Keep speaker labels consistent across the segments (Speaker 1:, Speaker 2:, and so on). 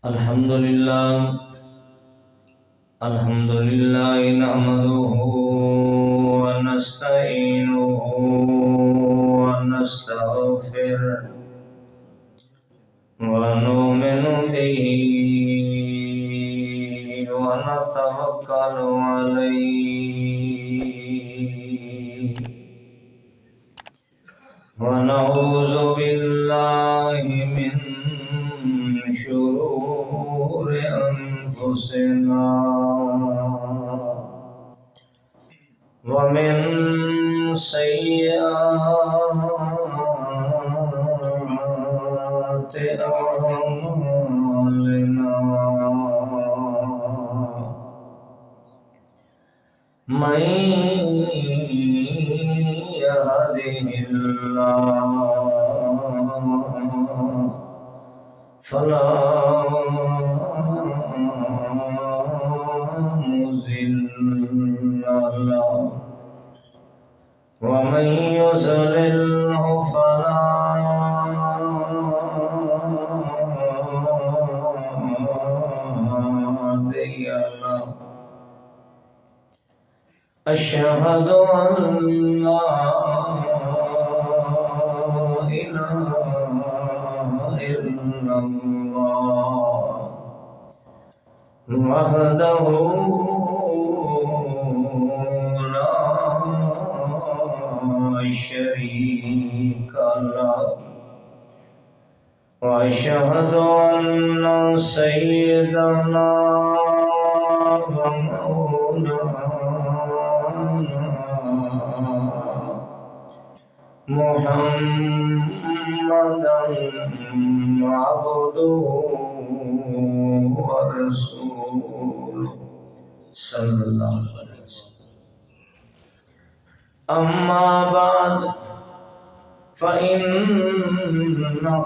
Speaker 1: الحمد لله نحمده ونستعينه ونستغفره ونؤمن به ونتوكل عليه ونعوذ بالله من شرور أنفسنا ومن سيئات أعمالنا من يهده الله فلا مضل له ومن يضلله فلا هادي له أشهد أن لا إله إلا الله وحده لا شريك له وأشهد أن سيدنا ومولانا محمدا عبده ورسوله صلى الله عليه وسلم. أما بعد فإن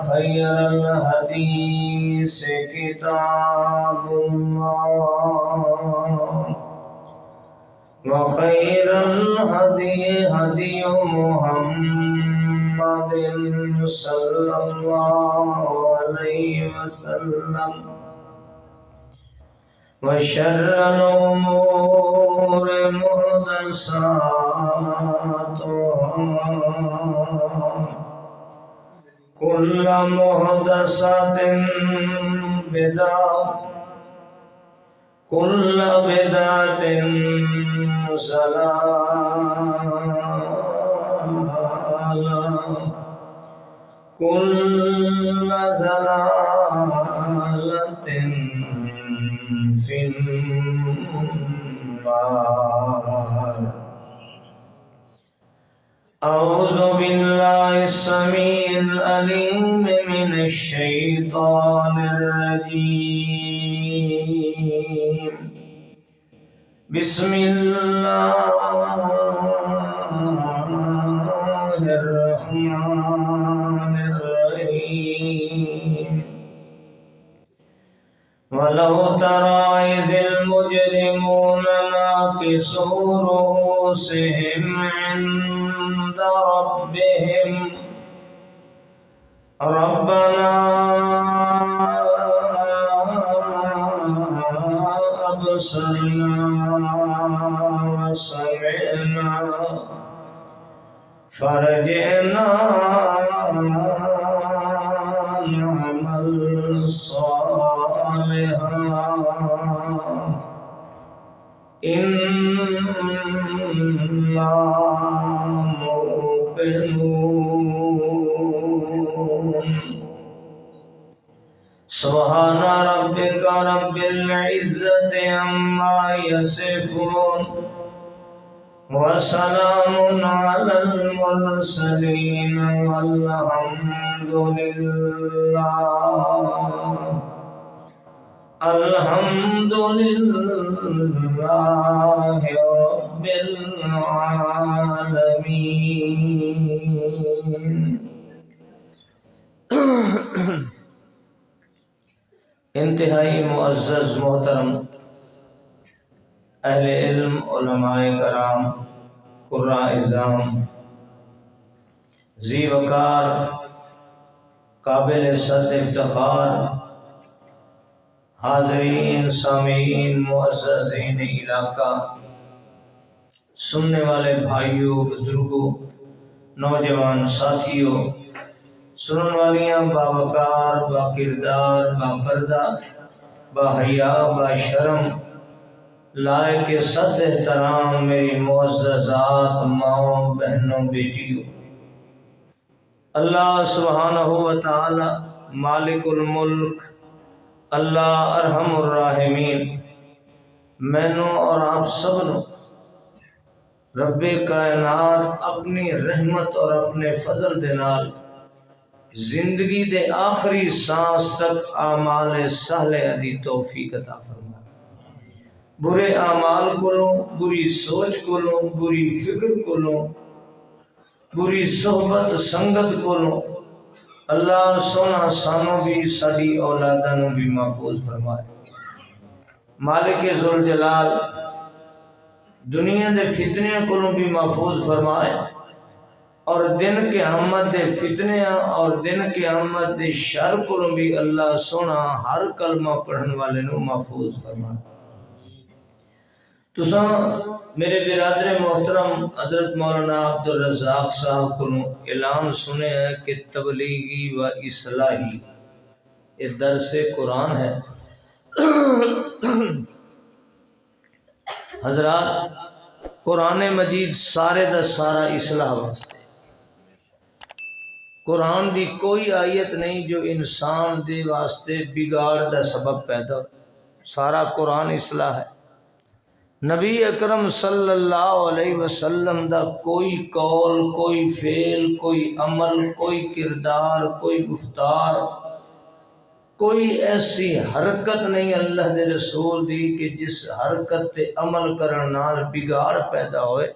Speaker 1: خير الحديث كتاب الله وخير الهدي هدي محمد صلى الله عليه وسلم وشر الأمور محدثاتها كل محدثة بدعة كل بدعة ضلالة كل ضلالة في النار. أعوذ بالله السميع العليم من الشيطان الرجيم. بسم الله الرحمن الرحيم. ولو ترى إذ المجرمون ناكسوا رؤوسهم عند ربهم ربنا أبصرنا وسمعنا فرجعنا نعمل صالحا إنا موقنون. سبحان ربك رب العزة عما يصفون وسلام على المرسلين والحمد لله رب العالمين. انتہائی معزز محترم اہل علم علماء کرام قراء اعظام ذی وقار قابل صد افتخار حاضرین سامعین معززین علاقہ، سننے والے بھائیوں بزرگوں نوجوان ساتھیوں، سنن والیاں باوقار باکردار باپردہ باحیا باشرم لائق صد احترام میری معززات ماؤں بہنوں بیٹیوں، اللہ سبحانہ و تعالی مالک الملک، اللہ ارحم الراحمین مینوں اور آپ سبنوں رب کائنات اپنی رحمت اور اپنے فضل دے نال زندگی دے آخری سانس تک اعمال صالحہ دی توفیق عطا فرمائے۔ برے اعمال کولوں، بری سوچ کولوں، بری فکر کولوں، بری صحبت سنگت کولوں اللہ سونا سانوں بھی ساری اولاداں نوں بھی محفوظ فرمائے۔ مالک ذوالجلال دنیا دے فتنے کولوں بھی محفوظ فرمائے، اور دن قیامت دے فتنے اور دن قیامت دے شر کولوں بھی اللہ سونا ہر کلمہ پڑھن والے نوں محفوظ فرمائے۔ تساں میرے برادر محترم حضرت مولانا عبدالرزاق صاحب کو اعلان سنے ہے کہ تبلیغی و اصلاحی یہ درس قرآن ہے۔ حضرات، قرآن مجید سارے دا سارا اصلاح واسطے، قرآن دی کوئی آیت نہیں جو انسان دے واسطے بگاڑ دا سبب پیدا ہو، سارا قرآن اصلاح ہے۔ نبی اکرم صلی اللہ علیہ وسلم دا کوئی قول، کوئی فعل، کوئی عمل، کوئی کردار، کوئی گفتار، کوئی ایسی حرکت نہیں اللہ دے رسول دی کہ جس حرکت تے عمل کرن نال بگاڑ پیدا ہوئے۔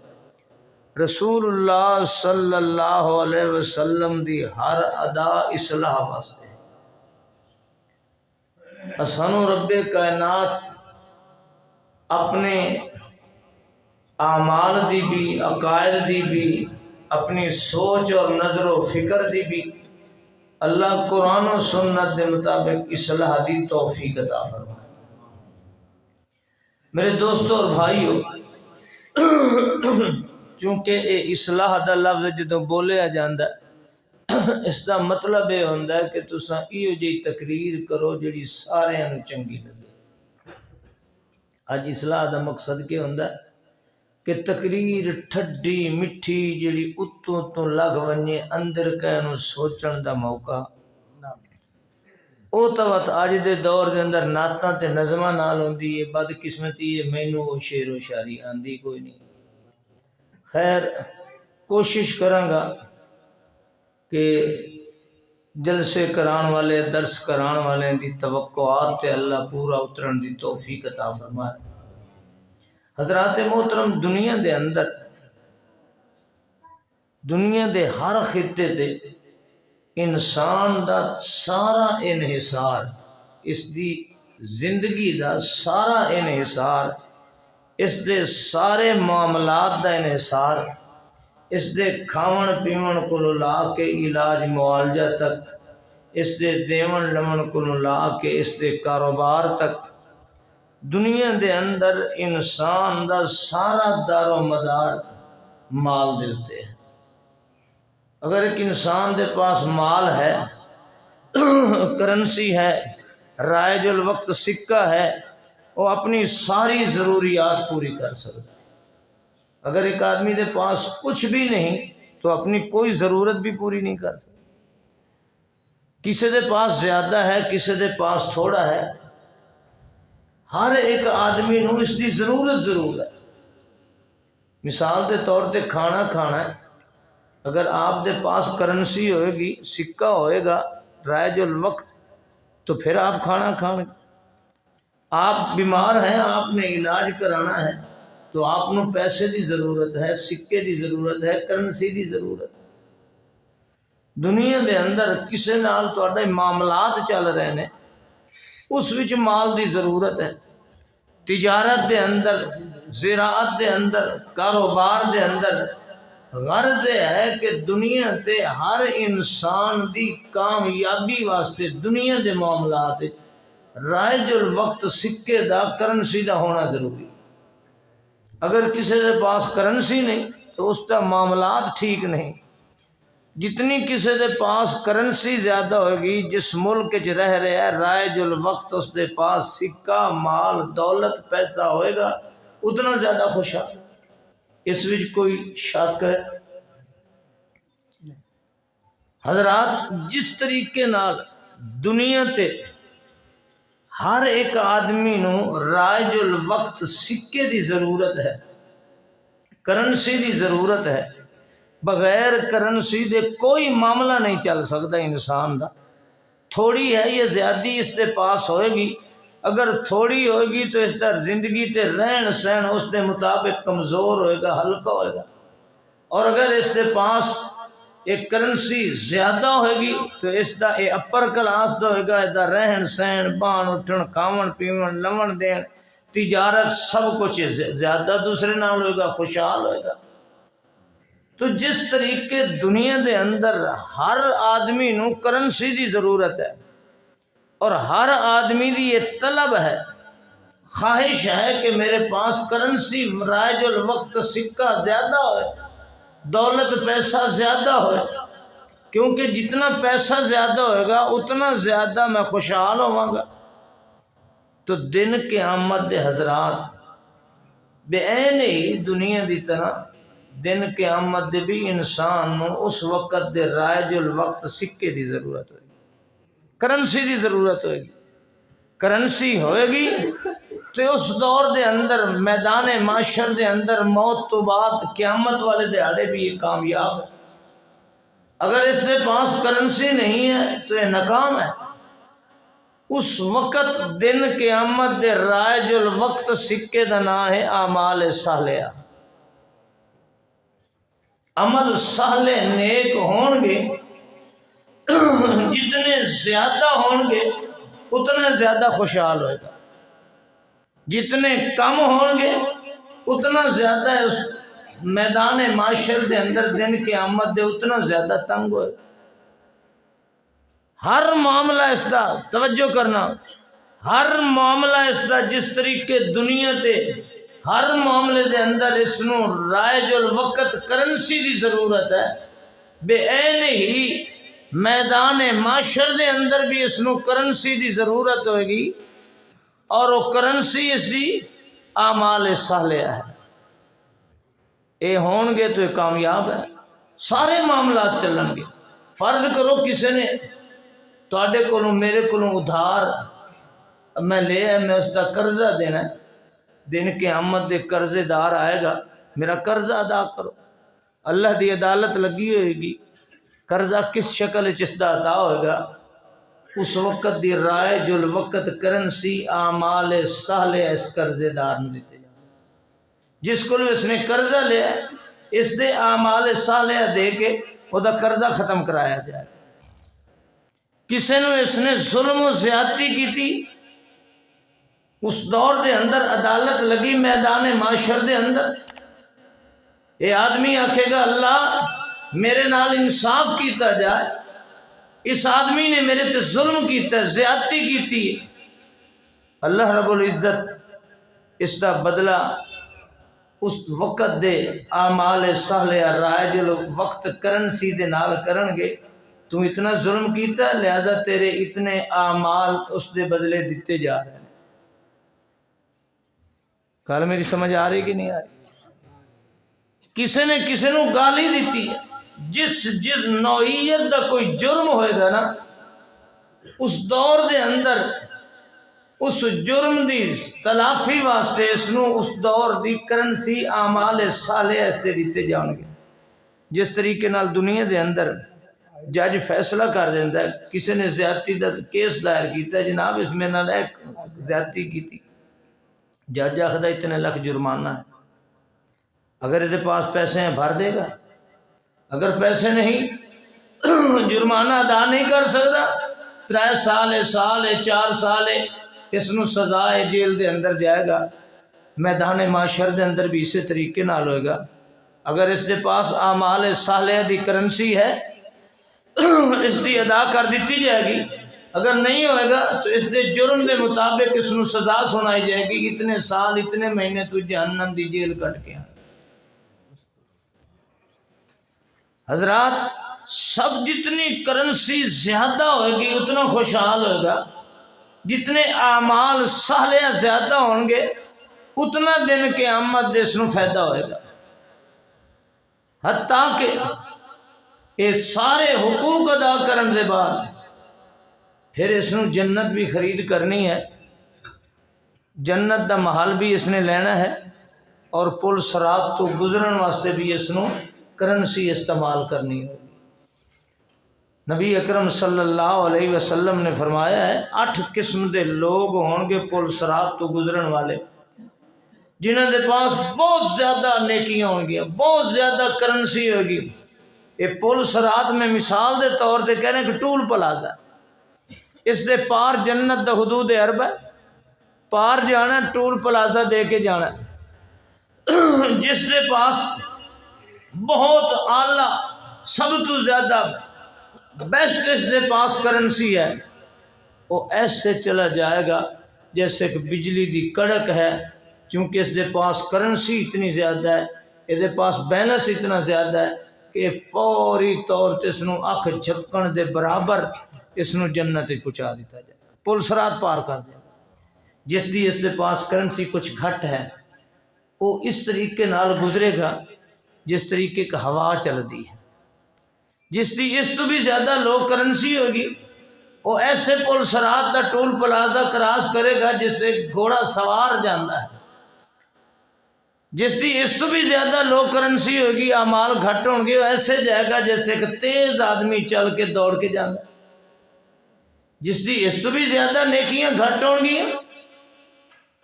Speaker 1: رسول اللہ صلی اللہ علیہ وسلم دی ہر ادا اصلاح واسطے۔ اسانو رب کائنات اپنے اعمال دی بھی، عقائد دی بھی، اپنی سوچ اور نظر و فکر دی بھی اللہ قرآن و سنت دے مطابق اصلاح دی توفیق عطا فرمائے۔ میرے دوستوں اور بھائیوں، چونکہ اے اصلاح دا لفظ جدوں بولیا جاندا ہے اس دا مطلب یہ ہوندا ہے کہ تساں ایو جی تقریر کرو جڑی سارے نوں چنگی لگے۔ اج اصلاح دا مقصد کیا ہوندا ہے کہ تقریر ٹھڈی مٹھی جڑی اتوں تو لگ ونجے اندر کہنوں سوچن دا موقع او توت اج دے دور دے اندر نعتاں تے نظماں نال ہوندی ہے۔ بدقسمتی ہے مینوں او شعر و شاعری آندی کوئی نہیں۔ خیر، کوشش کراں گا کہ جلسے کران والے، درس کران والے دی توقعات تے اللہ پورا اترن دی توفیق عطا فرمائے۔ حضرات محترم، دنیا دے اندر، دنیا دے ہر خطے تے انسان دا سارا انحصار، اس دی زندگی دا سارا انحصار، اس دے سارے معاملات دا انحصار، اس دے کھاون پیون کو لا کے علاج معالجہ تک، اس دے دیون لمن کو لا کے اس دے کاروبار تک، دنیا دے اندر انسان دا سارا دار و مدار مال دیتے ہیں۔ اگر ایک انسان دے پاس مال ہے، کرنسی ہے، رائج الوقت سکہ ہے، وہ اپنی ساری ضروریات پوری کر سکتا ہے۔ اگر ایک آدمی دے پاس کچھ بھی نہیں تو اپنی کوئی ضرورت بھی پوری نہیں کر سکتا۔ کسی دے پاس زیادہ ہے، کسی دے پاس تھوڑا ہے، ہر ایک آدمی نو اس دی ضرور ہے۔ مثال دے طور تے کھانا کھانا ہے، اگر آپ دے پاس کرنسی ہوئے گی، سکہ ہوئے گا، رائج الوقت، تو پھر آپ کھانا کھانا۔ آپ بیمار ہیں، آپ نے علاج کرانا ہے تو آپ نو پیسے دی ضرورت ہے، سکے دی ضرورت ہے، کرنسی دی ضرورت ہے۔ دنیا دے اندر کسے نال تواڈے معاملات چل رہے ہیں، اس وچ مال دی ضرورت ہے۔ تجارت دے اندر، زراعت دے اندر، کاروبار دے اندر غرض ہے کہ دنیا تے ہر انسان دی کامیابی واسطے دنیا دے معاملات رائج الوقت سکے دا کرنسی دا ہونا ضروری. اگر کسی دے پاس کرنسی نہیں تو اس کا معاملات ٹھیک نہیں. جتنی کسی دے پاس کرنسی زیادہ ہوگی، جس ملک چ رہ رہا ہے رائج الوقت اس دے پاس سکہ مال دولت پیسہ ہوئے گا اتنا زیادہ خوشحال. اس وچ کوئی شک ہے؟ حضرات جس طریقے نال دنیا تے ہر ایک آدمی نو رائج الوقت سکے دی ضرورت ہے، کرنسی دی ضرورت ہے. بغیر کرنسی دے کوئی معاملہ نہیں چل سکتا انسان دا. تھوڑی ہے یا زیادی اس دے پاس ہوئے گی، اگر تھوڑی ہوئے گی تو اس دا زندگی تے رہن سہن اس دے مطابق کمزور ہوئے گا، ہلکا ہوئے گا. اور اگر اس دے پاس ایک کرنسی زیادہ ہوئے گی تو اس دا اے اپر کلاس دا ہوئے گا، اس دا رہن سہن بان اٹھن کھاون پیون لون دین تجارت سب کچھ زیادہ دوسرے نال ہوئے گا، خوشحال ہوئے گا. تو جس طریقے دنیا دے اندر ہر آدمی نو کرنسی دی ضرورت ہے اور ہر آدمی دی یہ طلب ہے، خواہش ہے کہ میرے پاس کرنسی رائج الوقت سکہ زیادہ ہوئے، دولت پیسہ زیادہ ہوئے، کیونکہ جتنا پیسہ زیادہ ہوئے گا اتنا زیادہ میں خوشحال ہوں گا. تو دن قیامت دے حضرات بے عین ہی دنیا دی طرح دن قیامت دے بھی انسان نو اس وقت دے رائج الوقت سکے دی ضرورت ہوئے گی، کرنسی دی ضرورت ہوئے گی. کرنسی ہوئے گی تو اس دور دے اندر میدان معاشر دے اندر موت تو بعد قیامت والے دیہاڑے بھی یہ کامیاب ہے. اگر اس کے پاس کرنسی نہیں ہے تو یہ ناکام ہے. اس وقت دن قیامت دے رائج الوقت سکے دا نام ہے اعمال صالحہ. عمل صالح نیک ہون گے جتنے زیادہ ہون گے اتنا زیادہ خوشحال ہوئے گا، جتنے کم ہون گے اتنا زیادہ اس میدان معاشر دے اندر دن قیامت دے اتنا زیادہ تنگ ہوئے. ہر معاملہ اس کا توجہ کرنا، ہر معاملہ اس کا جس طریقے دنیا تے ہر معاملے دے اندر اس نو رائج الوقت کرنسی دی ضرورت ہے، بے عین ہی میدان معاشر دے اندر بھی اس نو کرنسی دی ضرورت ہوئے گی، اور وہ کرنسی اس دی اعمال صالحہ ہے. اے ہون گے تو یہ کامیاب ہے، سارے معاملات چلن گے. فرض کرو کسی نے تواڈے کولوں میرے کولوں ادھار میں لے ہے، میں اس کا قرضہ دینا ہے، دن قیامت دے قرضے دار آئے گا، میرا قرضہ ادا کرو. اللہ دی عدالت لگی ہوئے گی، قرضہ کس شکل اس دا ادا ہوئے گا. اس وقت دی رائج الوقت کرنسی اعمال صالح اس قرضے دار نے دیتے جائے. جس کو اس نے قرضہ لیا اس دے اعمال صالح دے کے وہ دا قرضہ ختم کرایا جائے. کسی نے اس نے ظلم و زیادتی کی تھی، اس دور دے اندر عدالت لگی میدان معاشر دے اندر. اے آدمی آکھے گا اللہ میرے نال انصاف کیتا جائے، اس آدمی نے میرے تے ظلم کیتا ہے، زیادتی کیتی ہے. اللہ رب العزت اس کا بدلہ اس وقت دے اعمال صالحہ رائج الوقت کرنسی دے نال کرن گے. تو اتنا ظلم کیتا ہے لہذا تیرے اتنے اعمال اس دے بدلے دیتے جا رہے ہیں. کل میری سمجھ آ رہی کہ نہیں آ رہی؟ کسی نے کسی نو گالی دیتی ہے، جس نوعیت دا کوئی جرم ہوئے گا نا اس دور دے اندر اس جرم دی تلافی واسطے اس نو اس دور دی کرنسی اعمال صالح اس دے دیتے جان گے. جس طریقے نال دنیا دے اندر جج فیصلہ کر دیتا ہے، کسی نے زیادتی دا کیس دائر کیتا ہے، جناب اس میں نال ایک زیادتی کی تھی، جج آخدہ اتنے لاکھ جرمانہ ہے. اگر یہ پاس پیسے ہیں بھر دے گا، اگر پیسے نہیں جرمانہ ادا نہیں کر سکتا 3 سال 4 سال اس نو سزا ہے، جیل دے اندر جائے گا. میدان معاشر دے اندر بھی اسی طریقے نال ہوئے گا. اگر اس دے پاس اعمال صالحہ دی کرنسی ہے اس دی ادا کر دیتی جائے گی، اگر نہیں ہوئے گا تو اس دے جرم دے مطابق اس نو سزا سنائی جائے گی، اتنے سال اتنے مہینے تو جہنم دی جیل کٹ کے آئے۔ حضرات سب جتنی کرنسی زیادہ ہوئے گی اتنا خوشحال ہوگا، جتنے اعمال صالحہ زیادہ ہوں گے اتنا دن قیامت دے اس نو فائدہ ہوئے گا، حتیٰ کہ یہ سارے حقوق ادا کرنے دے بعد پھر اس نو جنت بھی خرید کرنی ہے، جنت دا محل بھی اس نے لینا ہے، اور پل صراط تو گزرن واسطے بھی اس نو کرنسی استعمال کرنی ہوگی۔ نبی اکرم صلی اللہ علیہ وسلم نے فرمایا ہے 8 قسم دے لوگ ہون گے پل صراط تو گزرن والے، جنہوں دے پاس بہت زیادہ نیکیاں ہوں گی، بہت زیادہ کرنسی ہوگی۔ یہ پل صراط میں مثال دے طور تے کہہ رہے ہیں کہ ٹول پلازا، اس دے پار جنت دا حدود عرب ہے، پار جانا ٹول پلازا دے کے جانا، جس دے پاس بہت اعلیٰ سب تو زیادہ بیسٹ اس دے پاس کرنسی ہے، وہ ایسے چلا جائے گا جیسے کہ بجلی دی کڑک ہے، چونکہ اس دے پاس کرنسی اتنی زیادہ ہے، اس دے پاس بیلنس اتنا زیادہ ہے کہ فوری طور تے اس نو اکھ جھپکن دے برابر اس نو جنت پہنچا دیتا جائے گا، پل صراط پار کر دے گا۔ جس دی اس دے پاس کرنسی کچھ گھٹ ہے وہ اس طریقے نال گزرے گا جس طریقے کا ہوا چل دی ہے، جس دی اس تو بھی زیادہ لو کرنسی ہوگی وہ ایسے پل صراط دا ٹول پلازا کراس کرے گا جس سے گھوڑا سوار جاندہ ہے، جس دی اس تو بھی زیادہ لو کرنسی ہوگی اعمال گھٹ ہوں گے، وہ ایسے جائے گا جیسے کہ تیز آدمی چل کے دوڑ کے جاندہ ہے، جس دی اس تو بھی زیادہ نیکیاں گھٹ ہوں گی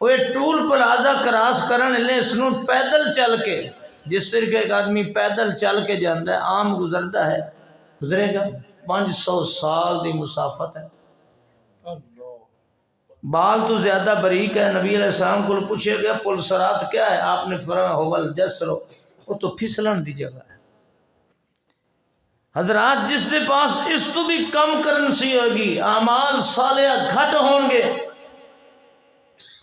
Speaker 1: وہ ٹول پلازا کراس کرن لے اس نو پیدل چل کے، جس طریقے ایک آدمی پیدل چل کے جاندہ ہے عام گزرتا ہے، گزرے گا 500 سال دی مسافت ہے، بال تو زیادہ باریک ہے۔ نبی علیہ السلام کو پوچھے گیا پل صراط کیا ہے، آپ نے فرمایا ہوول جسر، وہ تو پھسلن دی جگہ ہے۔ حضرات جس کے پاس اس تو بھی کم کرنسی ہوگی، اعمال صالحہ گھٹ ہوں گے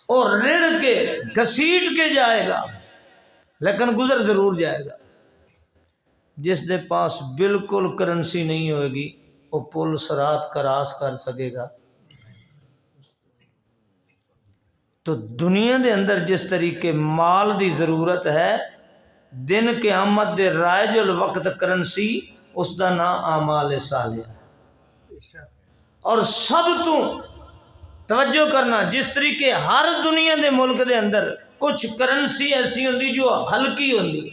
Speaker 1: اور رڑ کے گھسیٹ کے جائے گا لیکن گزر ضرور جائے گا۔ جس دے پاس بالکل کرنسی نہیں ہوئے گی وہ پل صراط کراس کر سکے گا۔ تو دنیا دے اندر جس طریقے مال دی ضرورت ہے، دن قیامت دے رائج الوقت کرنسی اس دا نام اعمال صالحہ ہے۔ اور سب تو توجہ کرنا، جس طریقے ہر دنیا دے ملک دے اندر کچھ کرنسی ایسی ہوندی جو ہلکی ہوندی،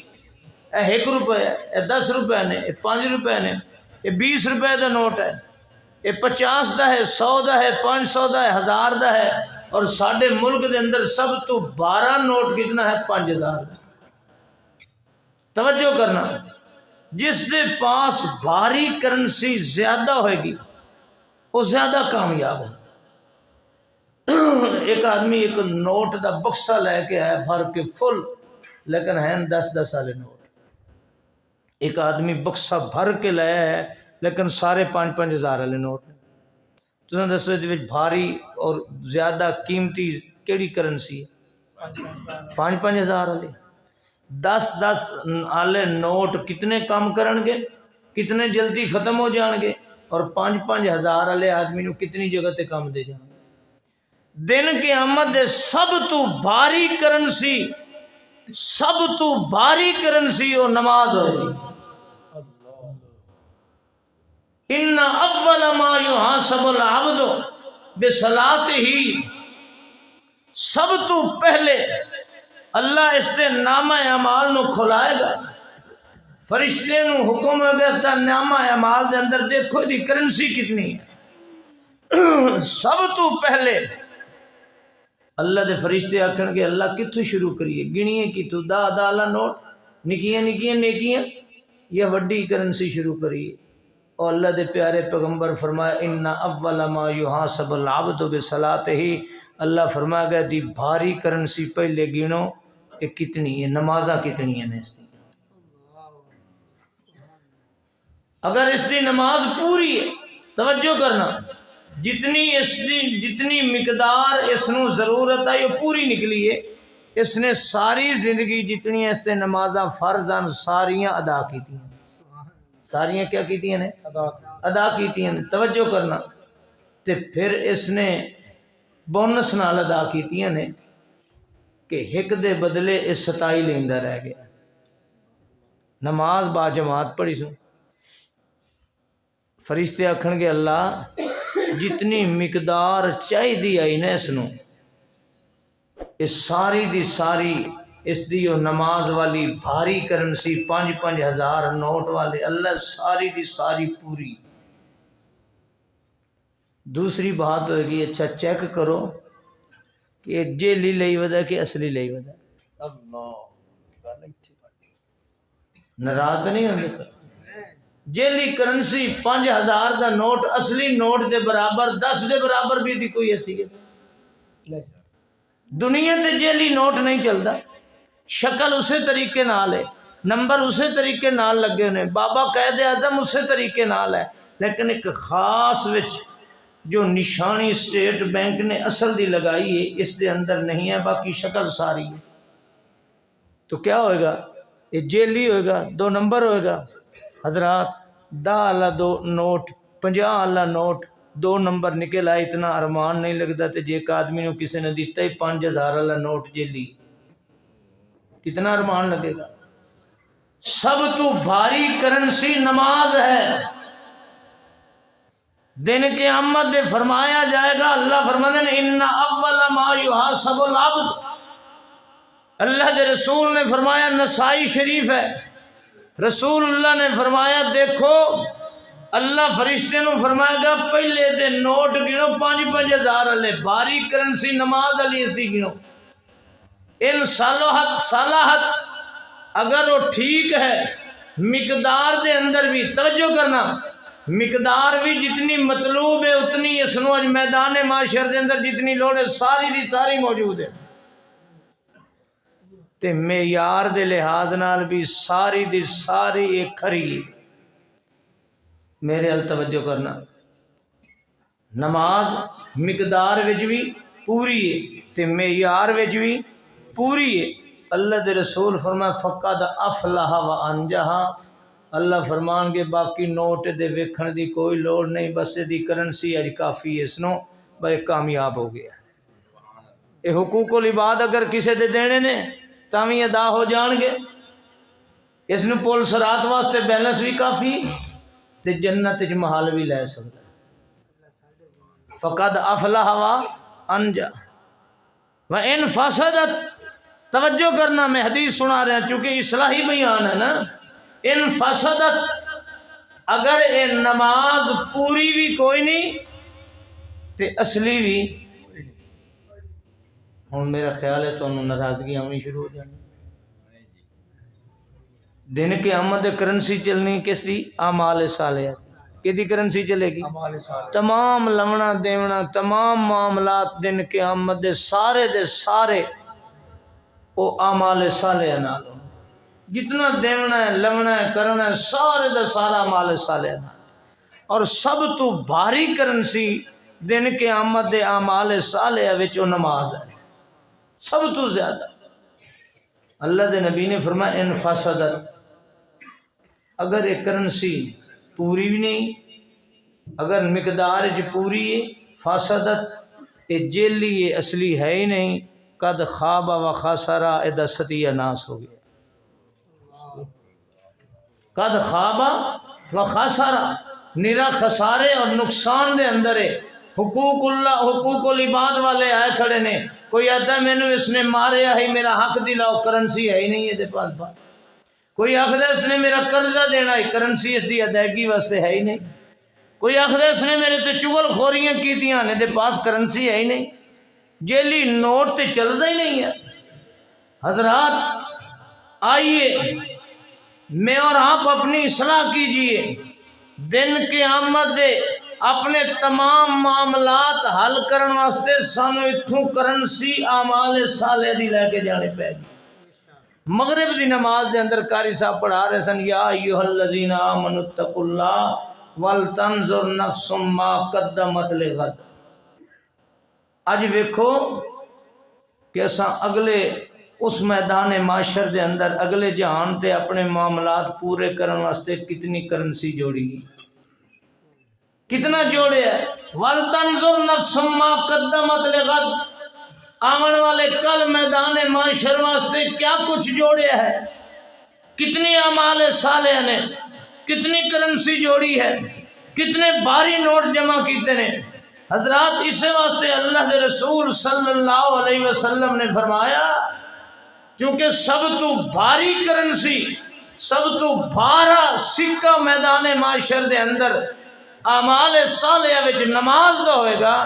Speaker 1: 1 روپے ہے، 10 روپے نے، 5 روپے نے، 20 روپے دا نوٹ ہے، 50 دا ہے، 100 دا ہے، 500 دا ہے، 1000 دا ہے، اور ساڑھے ملک دے اندر سب تو 12 نوٹ کتنا ہے، 5000 دا۔ توجہ کرنا، جس دے پاس بھاری کرنسی زیادہ ہوئے گی وہ زیادہ کامیاب ہے۔ ایک آدمی ایک نوٹ دا بکسہ لے کے آیا بھر کے فل، لیکن ہیں 10 والے نوٹ۔ ایک آدمی بکسہ بھر کے لے ہے لیکن سارے 5 ہزار والے نوٹ۔ تو دسو بھاری اور زیادہ قیمتی کیڑی کرنسی ہے؟ 5 ہزار والے۔ 10 والے نوٹ کتنے کام کرن گے، کتنے جلدی ختم ہو جان گے، اور 5 ہزار والے آدمی نو کتنی جگہ تے کام دے جان گے۔ دن قیامت دے سب تو بھاری کرنسی، سب تو بھاری کرنسی وہ نماز ہوگی۔ ان اول ما یحاسب العبد بصلاته، سب تو پہلے اللہ اس دے نامہ اعمال نو کھلائے گا، فرشتے نو حکم ہوگا اس دا نامہ اعمال دے اندر دیکھو دی کرنسی کتنی ہے۔ سب تو پہلے اللہ دے فرشتے آکھن گے اللہ کتوں شروع کریے، گنیے کتوں، 10 والا نوٹ، نکیاں نکیاں نیکیاں یا وڈی کرنسی شروع کریے۔ اور اللہ دے پیارے پیغمبر فرمایا ان اول ما یحاسب العبد بصلاته، اللہ فرمایا گیا دی بھاری کرنسی پہلے گنو کہ کتنی ہے، نمازاں کتنی ہیں اس دی۔ اگر اس دی نماز پوری ہے، توجہ کرنا، جتنی مقدار اس نو ضرورت ہے یہ پوری نکلی ہے. اس نے ساری زندگی جتنی اس نے نمازاں فرض ہیں ساریاں ادا کی تھی. ساریاں کیا کی ہیں؟ ادا کی ہیں. توجہ کرنا. تے پھر اس نے بونس نال ادا کی نے کہ ایک دے بدلے اس 27 لیندا رہ گیا. نماز با جماعت پڑھی سو. فرشتے آکھن گے اللہ جتنی مقدار چاہیے آئی نا اس نو اس ساری دی ساری اس دی نماز والی بھاری کرنسی 5,000 نوٹ والے اللہ ساری دی ساری پوری. دوسری بات ہوئے گی اچھا چیک کرو کہ جیلی لئی ودا کہ اصلی لئی ودا. ناراض نہیں ہوتے. جیلی کرنسی 5,000 دا نوٹ اصلی نوٹ دے برابر 10 دے برابر بھی دی کوئی حیثیت. دنیا تے جیلی نوٹ نہیں چلتا. شکل اسی طریقے نال ہے, نمبر اسی طریقے نال لگے ہونے, بابا قائد اعظم اسی طریقے نال ہے, لیکن ایک خاص وچ جو نشانی اسٹیٹ بینک نے اصل دی لگائی ہے اس دے اندر نہیں ہے, باقی شکل ساری ہے. تو کیا ہوئے گا؟ یہ جیلی ہوئے گا, 2 نمبر ہوئے گا. حضرات 10 والا 2 نوٹ 50 والا نوٹ 2 نمبر نکل آئے, اتنا ارمان نہیں لگتا. تو جے ایک آدمی نے کسی نے دیتا ہی 5,000 والا نوٹ جیلی, کتنا ارمان لگے گا؟ سب تو بھاری کرنسی نماز ہے. دن قیامت دے فرمایا جائے گا, اللہ فرماتے ہیں ان اول ما یحاسب العبد. اللہ دے رسول نے فرمایا, نسائی شریف ہے, رسول اللہ نے فرمایا دیکھو اللہ فرشتے نو فرمائے گا پہلے دے نوٹ گنو 5,000 والے بھاری کرنسی نماز علی اس دی گنو. ان صلاحت اگر وہ ٹھیک ہے مقدار دے اندر بھی, توجہ کرنا, مقدار بھی جتنی مطلوب ہے اتنی اس نو اج میدان معاشر دے اندر جتنی لوڑ ہے ساری دی ساری موجود ہے. تے معیار دے لحاظ نال بھی ساری دی ساری ایک کھری. میرے ال توجہ کرنا, نماز مقدار وچ بھی پوری ہے تے معیار وچ بھی پوری ہے. اللہ دے رسول فرمایا فقد افلح وانجح. اللہ فرمان کے باقی نوٹ دے ویکھن دی کوئی لوڑ نہیں, بس دی کرنسی اج کافی ہے, اس نو بڑے کامیاب ہو گیا. یہ حقوق العباد اگر کسی دے دینے نے تاوی ادا ہو جان گے. اس نو پولیس رات واسطے بیلنس بھی کافی تے جنت وچ محل بھی لے سکتا. فقد افلح وانجح وان فسدت. توجہ کرنا, میں حدیث سنا رہا ہوں چونکہ اصلاحی بیان ہے نا. ان فسدت اگر یہ نماز پوری بھی کوئی نہیں تے اصلی بھی. ہوں میرا خیال ہے تو ناراضگی آنی شروع ہو جانی. دن قیامت کرنسی چلنی کس دی؟ اعمال صالحہ. کدی کرنسی چلے گی؟ تمام لونا دیونا تمام معاملات دن قیامت دے سارے او اعمال صالحہ نال. جتنا دیونا ہے لونا ہے کرنا ہے سارے دا سارا اعمال صالحہ نال. اور سب تو بھاری کرنسی دن قیامت دے اعمال صالحہ وچ او نماز ہے سب تو زیادہ. اللہ دے نبی نے فرمایا ان فسدت, اگر ایک کرنسی پوری بھی نہیں, اگر مقدار وچ پوری ہے, فسدت یہ جیلی ہے اصلی ہے ہی نہیں, قد خواب و خسرا ادا ستیہ ناس ہو گیا. قد خواب و خسرا نرا خسارے اور نقصان دے اندر ہے. حقوق اللہ حقوق العباد والے آئے کھڑے نے, کوئی آتا ہے میں نے اس نے ماریا ہے میرا حق دلاؤ, کرنسی ہے ہی نہیں ہے دے پاس بات. کوئی آخر اس نے میرا قرضہ دینا ہے, کرنسی اس دی ادائیگی واسطے ہے ہی نہیں. کوئی آخر اس نے میرے تے چغل خوریاں کیتیاں نے دے پاس کرنسی ہے ہی نہیں. جیلی نوٹ تے چلتا ہی نہیں ہے. حضرات آئیے میں اور آپ اپنی اصلاح کیجئے. دن قیامت دے اپنے تمام معاملات حل کرن واسطے سانو اتھوں کرنسی اعمال صالح دی لے کے جانے پے گی. مغرب دی نماز دے اندر قاری صاحب پڑھا رہے سن یا ایھا الذین آمنوا اتقوا اللہ وَلْتَنْظُرْ نَفْسٌ مَا قَدَّمَتْ لِغَدٍ۔ اج ویکھو کہ اساں اگلے اس میدان معاشر دے اندر اگلے جہان تے اپنے معاملات پورے کرن واسطے کتنی کرنسی جوڑی، کتنا جوڑے ہے۔ وَلْتَنْظُرْ نَفْسٌ مَا قَدَّمَتْ لِغَدٍ، آمن والے کل میدان معاشر واسطے کیا کچھ جوڑے ہے، کتنی اعمال صالحہ نے، کتنی کرنسی جوڑی ہے، کتنے بھاری نوٹ جمع کیتے نے۔ حضرات اس واسطے اللہ کے رسول صلی اللہ علیہ وسلم نے فرمایا چونکہ سب تو بھاری کرنسی، سب تو بھارا سکہ میدان معاشر دے اندر اعمال صالحہ وچ نماز دا ہوئے گا۔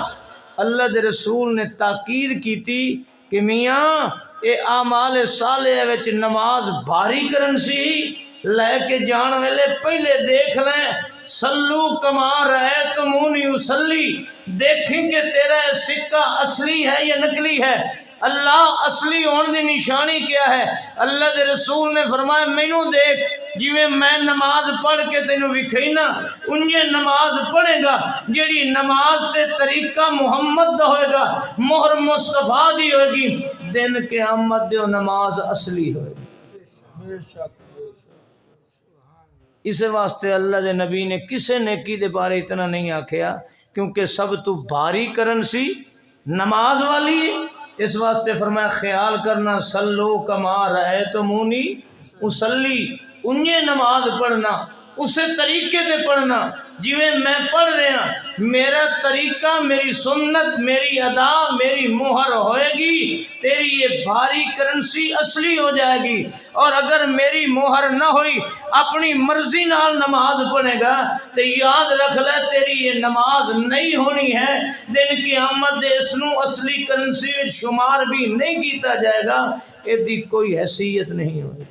Speaker 1: اللہ دے رسول نے تاکید کی تھی کہ میاں اے اعمال صالحہ وچ نماز بھاری کرنسی لے کے جان ویلے پہلے دیکھ لیں، سلو کما رأیتمونی اصلی، دیکھیں کہ تیرا سکہ اصلی ہے یا نقلی ہے۔ اللہ اصلی ہون دی نشانی کیا ہے؟ اللہ دے رسول نے فرمایا مینوں دیکھ جویں میں نماز پڑھ کے تینوں وکھائینا انجے نماز پڑھے گا، جیڑی نماز تے طریقہ محمد دا ہوئے گا، مہر مصطفیٰ دی ہوئے گی، دن قیامت دے نماز اصلی ہوئے گی۔ اس واسطے اللہ دے نبی نے کسے نیکی دے بارے اتنا نہیں آکھیا کیونکہ سب تو بھاری کرنسی نماز والی ہے۔ اس واسطے فرمایا خیال کرنا سلو کما رأیتمونی اصلی، انجے نماز پڑھنا اسے طریقے سے پڑھنا جویں میں پڑھ رہا، میرا طریقہ، میری سنت، میری ادا، میری مہر ہوئے گی، تیری یہ بھاری کرنسی اصلی ہو جائے گی۔ اور اگر میری مہر نہ ہوئی اپنی مرضی نال نماز پڑھے گا تو یاد رکھ لے تیری یہ نماز نہیں ہونی ہے، دن قیامت دے اس نو اصلی کرنسی شمار بھی نہیں کیتا جائے گا، ایدی کوئی حیثیت نہیں ہوئی۔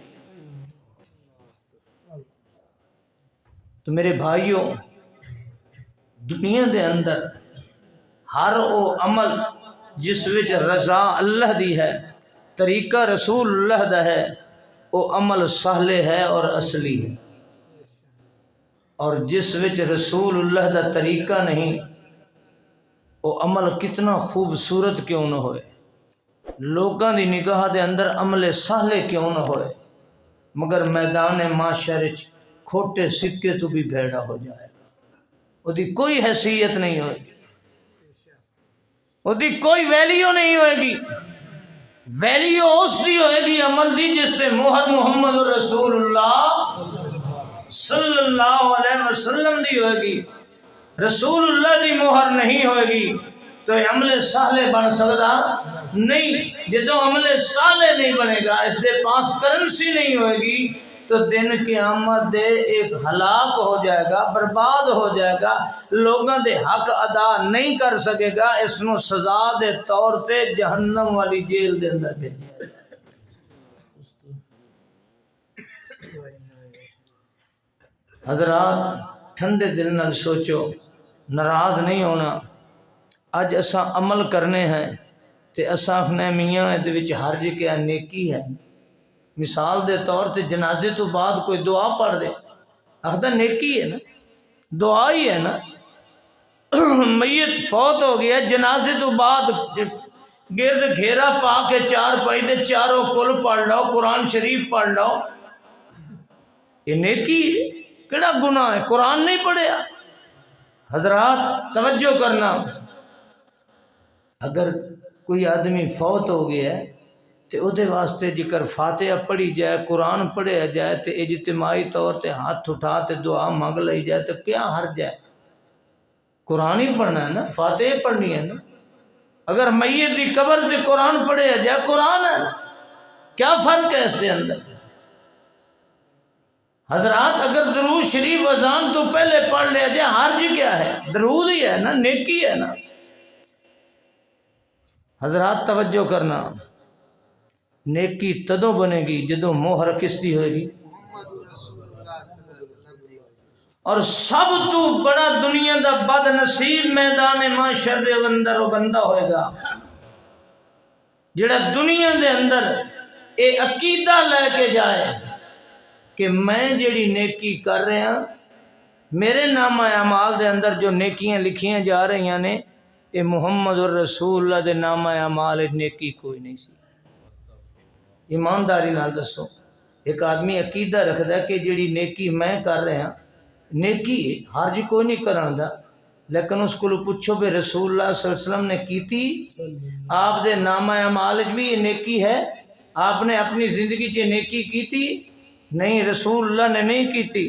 Speaker 1: تو میرے بھائیوں، دنیا دے اندر ہر او عمل جس وچ رضا اللہ دی ہے، طریقہ رسول اللہ دا ہے، او عمل صالح ہے اور اصلی ہے، اور جس وچ رسول اللہ دا طریقہ نہیں او عمل کتنا خوبصورت کیوں نہ ہوئے، لوگاں دی نگاہ دے اندر عمل صالح کیوں نہ ہوئے، مگر میدان معاشر وچ کھوٹے سکے تو بھی بھیڑا ہو جائے گا، وہ دی کوئی حیثیت نہیں ہوئے گی، وہ دی کوئی ویلیو نہیں ہوئے گی۔ ویلیو اس دی ہوئے گی عمل دی جس سے مہر محمد رسول اللہ صلی اللہ علیہ وسلم دی ہوئے گی۔ رسول اللہ دی مہر نہیں ہوئے گی تو یہ عمل صالح بن سکتا نہیں۔ جدو عمل صالح نہیں بنے گا، اس دے پاس کرنسی نہیں ہوئے گی تو دن قیامت دے ایک ہلاک ہو جائے گا، برباد ہو جائے گا، لوگاں دے حق ادا نہیں کر سکے گا، اس نو سزا دے طور تے جہنم والی جیل دے اندر بھیجے۔ حضرات ٹھنڈے دل نال سوچو، ناراض نہیں ہونا۔ اج اساں عمل کرنے ہیں تے اساں آخنے میاں اے دے وچ حرج کیا، نیکی ہے۔ مثال دے طور تے جنازے تو بعد کوئی دعا پڑھ دے، آخدہ نیکی ہے نا، دعا ہی ہے نا۔ میت فوت ہو گیا، جنازے تو بعد گرد گھیرا پا کے چار پائی دے چاروں کل پڑھ لو، قرآن شریف پڑھ لو، یہ نیکی ہے، کیڑا گناہ ہے؟ قرآن نہیں پڑھیا۔ حضرات توجہ کرنا، اگر کوئی آدمی فوت ہو گیا ہے تو او دے واسطے جکر فاتحہ پڑھی جائے، قرآن پڑھیا جائے تو اجتماعی طور تے ہاتھ اٹھا تے دعا مانگ لی جائے تو کیا حرج ہے؟ قرآن ہی پڑھنا ہے نا، فاتحہ پڑھنی ہے نا۔ اگر میت دی قبر تے قرآن پڑھیا جائے، قرآن ہے نا، کیا فرق ہے اس دے اندر؟ حضرات اگر درود شریف اذان تو پہلے پڑھ لیا جائے، حرج کیا ہے؟ درود ہی ہے نا، نیکی ہے نا۔ حضرات توجہ کرنا، نیکی تدوں بنے گی جدوں مہر کس دی ہوئے گی؟ اور سب تو بڑا دنیا دا بد نصیب میدان معاشر دے اندر وہ بندہ ہوئے گا جڑا دنیا دے اندر اے عقیدہ لے کے جائے کہ میں جڑی نیکی کر رہا میرے نامہ اعمال دے اندر جو نیکیاں لکھیاں جا رہی ہیں نے یہ محمد الرسول اللہ دے نامہ اعمال نیکی کوئی نہیں سی۔ ایمانداری نال دسو، ایک آدمی عقیدہ رکھدا ہے کہ جڑی نیکی میں کر رہا نیکی ہے، حرج کوئی نہیں کرن دا، لیکن اس کو پوچھو بے رسول اللہ صلی اللہ علیہ وسلم نے کیتی؟ آپ دے نامہ اعمال بھی یہ نیکی ہے؟ آپ نے اپنی زندگی چ نیکی کیتی؟ نہیں، رسول اللہ نے نہیں کیتی۔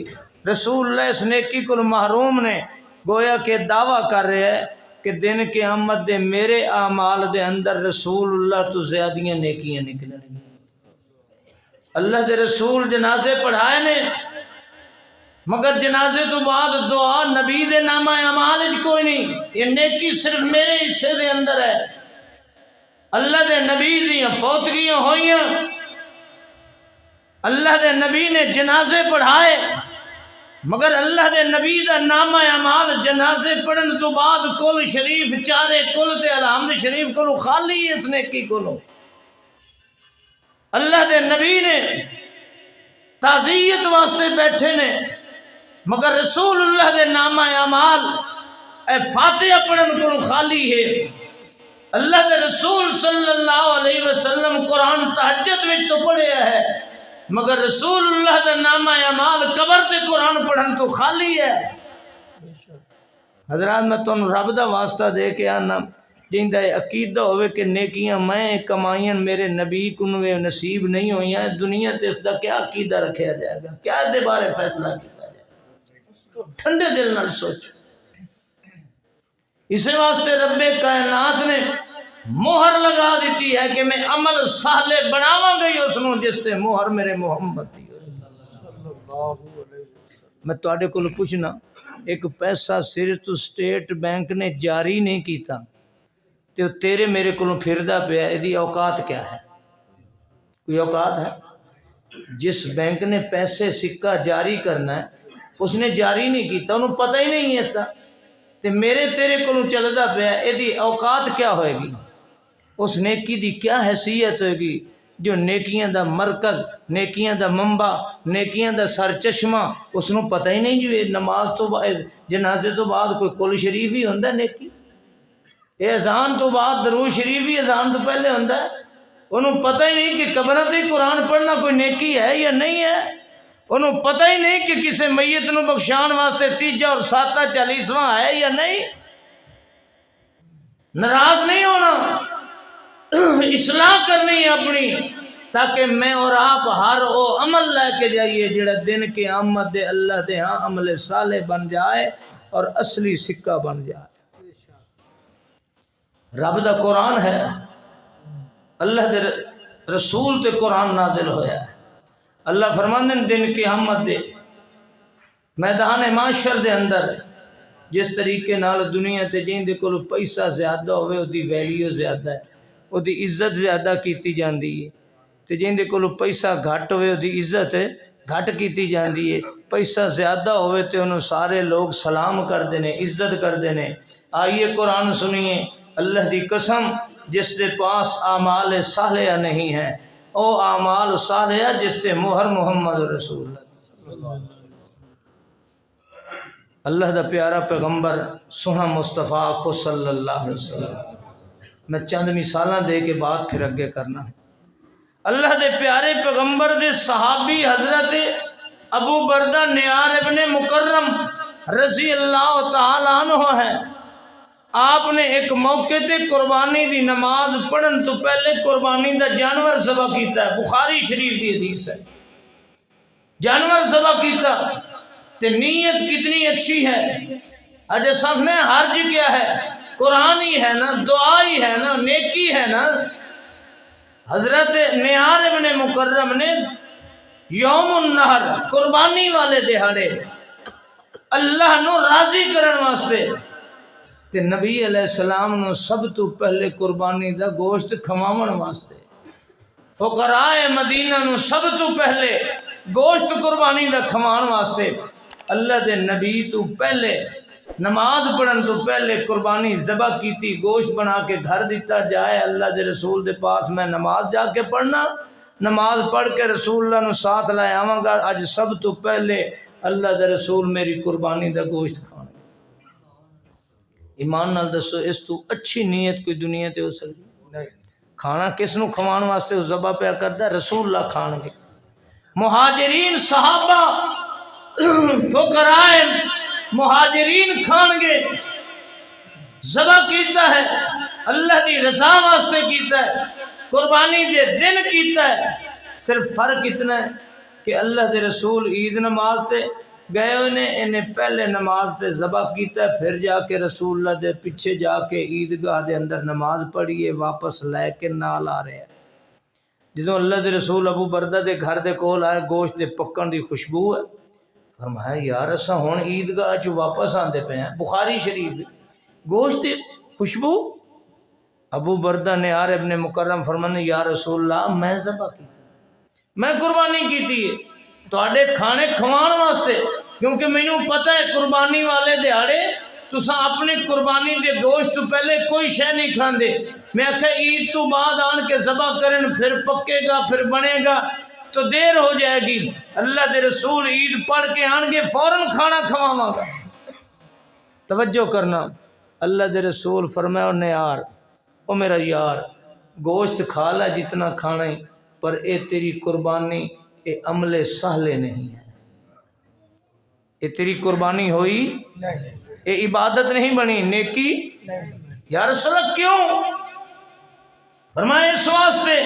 Speaker 1: رسول اللہ اس نیکی کو محروم نے، گویا کہ دعویٰ کر رہے ہے کہ دن قیامت دے میرے اعمال دے اندر رسول اللہ تو زیادیاں نیکیاں نکلیں گی۔ اللہ دے رسول جنازے پڑھائے نے، مگر جنازے تو بعد دعا نبی دے نامہ اعمال وچ کوئی نہیں۔ یہ نیکی صرف میرے حصے دے اندر ہے۔ اللہ دے نبی دیاں فوتگیاں ہوئیاں، اللہ دے نبی نے جنازے پڑھائے، مگر اللہ دے نبی دا نامہ اعمال جنازے پڑھن تو بعد کل شریف چارے کل تے الحمد شریف کو خالی اس نیکی کو۔ اللہ دے نبی نے تعزیت واسطے بیٹھے نے، مگر رسول اللہ دے نامہ اعمال اے فاتحہ پڑھن کو خالی ہے۔ اللہ دے رسول صلی اللہ علیہ وسلم قرآن تہجد میں تو پڑھیا ہے، مگر رسول اللہ دا نامہ اعمال قبر تے قرآن پڑھن تو خالی ہے۔ حضرات میں تم رب دا واسطہ دے کے آنا، جیندہ عقیدہ ہوئے کہ نیکیاں میں کمائیاں میرے نبی کنوے نصیب نہیں ہوئیاں، دنیا تے اس دا کیا عقیدہ رکھیا جائے گا، کیا دے بارے فیصلہ کیتا جائے گا؟ ٹھنڈے دل نال سوچ۔ اسے واسطے رب کائنات نے مہر لگا دیتی ہے کہ میں عمل صالح بناواں گئی اس نو جس تے مہر میرے محمد دی۔ میں تواڈے کول پوچھنا، ایک پیسہ صرف تو سٹیٹ بینک نے جاری نہیں کیتا تے تیرے میرے کولوں پھردا پیا، ایدی اوقات کیا ہے؟ کوئی اوقات ہے؟ جس بینک نے پیسے سکہ جاری کرنا ہے اس نے جاری نہیں کیتا، انہوں پتہ ہی نہیں ہے اس دا، تے میرے تیرے کولوں چلدا پیا، ایدی اوقات کیا ہوئے گی؟ اس نیکی دی کیا حیثیت ہوئے گی جو نیکیاں دا مرکز، نیکیاں دا منبع، نیکیاں دا سر چشمہ، اس نو پتہ ہی نہیں جو یہ نماز تو بعد جنازے تو بعد کوئی کل شریف ہی ہوندہ نیکی، یہ اذان تو بعد درود شریف ہی اذان تو پہلے ہوندہ ہے۔ انہوں پتہ ہی نہیں کہ قبروں تے قرآن پڑھنا کوئی نیکی ہے یا نہیں ہے، انہوں پتہ ہی نہیں کہ کسی میت نو بخشان واسطے تیجا اور ساتہ 40واں ہے یا نہیں۔ ناراض نہیں ہونا، اصلاح کرنی ہے اپنی، تاکہ میں اور آپ ہر وہ عمل لے کے جائیے جڑا دن کے قیامت دے اللہ دے ہاں عمل صالح بن جائے اور اصلی سکہ بن جائے۔ رب دا قرآن ہے، اللہ دے رسول تے قرآن نازل ہویا ہے۔ اللہ فرماندے دن قیامت دے میدان معاشر دے اندر جس طریقے نال دنیا تے جیندے کول پیسہ زیادہ ہوئے دی ویلیو زیادہ ہے، او دی عزت زیادہ کیتی جاندی ہے، تے جیندے کول پیسہ گھٹ ہوئے دی عزت گھٹ کیتی جاندی ہے، پیسہ زیادہ ہوئے تے انہوں سارے لوگ سلام کر دینے، عزت کر دینے۔ آئیے قرآن سنیے، اللہ دی قسم جس دے پاس اعمال صالحہ نہیں ہے، او اعمال صالحہ جس تے مہر محمد رسول اللہ، اللہ دا پیارا پیغمبر سونا مصطفیٰ کو صلی اللہ علیہ وسلم۔ میں چند مثالاں دے کے بعد پھر اگے کرنا۔ اللہ دے پیارے پیغمبر دے صحابی حضرت ابو بردہ نیار ابن مکرم رضی اللہ تعالیٰ عنہ ہے۔ آپ نے ایک موقع تے قربانی دی نماز پڑھن تو پہلے قربانی دا جانور ذبح کیتا ہے، بخاری شریف دی حدیث ہے، جانور ذبح کیتا، تے نیت کتنی اچھی ہے، اجے صف نے حرج کیا ہے، قرآن ہی ہے نا، دعا ہی ہے نا، نیکی ہے نا۔ حضرت نیار ابن مکرم نے یوم النہر قربانی والے دہاڑے اللہ نو راضی کرن واسطے تے نبی علیہ السلام نو سب تو پہلے قربانی دا گوشت کھواون واسطے، فقراء مدینہ نو سب تو پہلے گوشت قربانی دا کھوان واسطے اللہ دے نبی تو پہلے نماز پڑھن تو پہلے قربانی ذبح کیتی، گوشت بنا کے گھر دیتا جائے اللہ دے رسول دے پاس میں نماز جا کے پڑھنا، نماز پڑھ کے رسول اللہ نو ساتھ لائے آواں گا۔ اج سب تو پہلے اللہ دے رسول میری قربانی دا گوشت کھانا۔ ایمان نال دسو اس تو اچھی نیت کوئی دنیا تے ہو سکتی نہیں۔ کھانا کس نو کھوان واسطے اس ذبح پہ کردا رسول اللہ کھان گے۔ مہاجرین صحابہ فقراء مہاجرین کھان گے، ذبح کیتا ہے اللہ دی رضا واسطے کیتا ہے، قربانی دے دن کیتا ہے۔ صرف فرق اتنا ہے کہ اللہ دے رسول عید نماز تے گئے انہیں پہلے نماز تے ذبح کیتا ہے، پھر جا کے رسول اللہ دے پیچھے جا کے عیدگاہ دے اندر نماز پڑھیے واپس لے کے نال آ رہے ہیں۔ جدوں اللہ دے رسول ابو بردہ دے گھر دے کول آئے، گوشت دے پکن دی خوشبو ہے، فرمایا یار اساں ہن عیدگاہ چ واپس آندے پے ہیں، بخاری شریف گوشت دی خوشبو۔ ابو بردہ نے یار ابن مکرم فرمانے یا رسول اللہ میں ذبح کی، میں قربانی کیتی ہے تواڈے کھانے کھوان واسطے، کیونکہ مینوں پتہ ہے قربانی والے دیہاڑے تساں اپنی قربانی دے گوشت تو پہلے کوئی شے نہیں کھاندے۔ میں آکھا عید تو بعد آن کے ذبح کرن، پھر پکے گا پھر بنے گا تو دیر ہو جائے گی۔ اللہ دے رسول عید پڑھ کے آن گے فوراً کھانا کھواواں گا۔ توجہ کرنا، اللہ دے رسول فرمایا انہیں یار او میرا یار گوشت کھا لا جتنا کھانا ہی، پر اے تیری قربانی اے عمل سہلے نہیں ہے، اے تیری قربانی ہوئی اے عبادت نہیں بنی، نیکی۔ یا رسول اللہ کیوں؟ فرمایا اس واسطے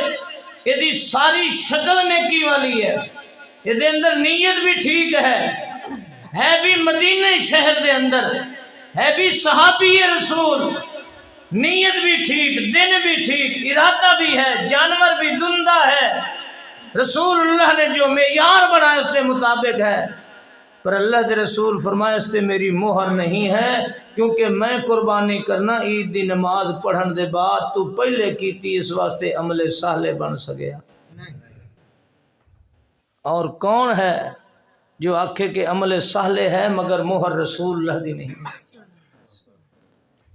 Speaker 1: یہ دی ساری شکل نیکی والی ہے، یہ دے اندر نیت بھی ٹھیک ہے بھی مدینہ شہر دے اندر، ہے بھی صحابی رسول، نیت بھی ٹھیک، دن بھی ٹھیک، ارادہ بھی ہے، جانور بھی دندہ ہے، رسول اللہ نے جو معیار بنایا اس کے مطابق ہے، پر اللہ دے رسول فرمایا اس سے میری مہر نہیں ہے، کیونکہ میں قربانی کرنا عید دی نماز پڑھن دے بعد تو پہلے کیتی، اس واسطے عمل صالح بن سکیا۔ اور کون ہے جو آکھے کہ عمل صالح ہے مگر مہر رسول اللہ دی نہیں؟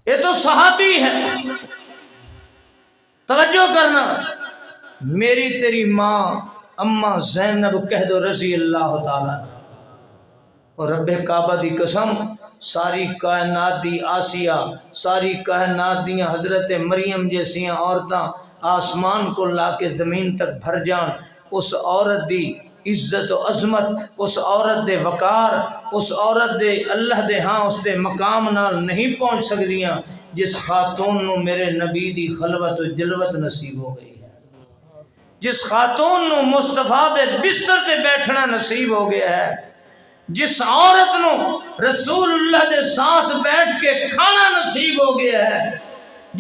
Speaker 1: یہ تو صحابی ہے۔ توجہ کرنا، میری تیری ماں اماں زینب کہہ دو رضی اللہ تعالیٰ، اور رب کعبہ دی قسم ساری کائنات دی آسیہ، ساری کائنات دیاں حضرت مریم جیسیاں عورتاں آسمان کو لا کے زمین تک بھر جان، اس عورت دی عزت و عظمت، اس عورت دے وقار، اس عورت دے اللہ دے ہاں اس دے مقام نال نہیں پہنچ سکدیاں جس خاتون نو میرے نبی دی خلوت و جلوت نصیب ہو گئی ہے، جس خاتون نو مصطفیٰ دے بستر تے بیٹھنا نصیب ہو گیا ہے، جس عورت نو رسول اللہ دے ساتھ بیٹھ کے کھانا نصیب ہو گیا ہے،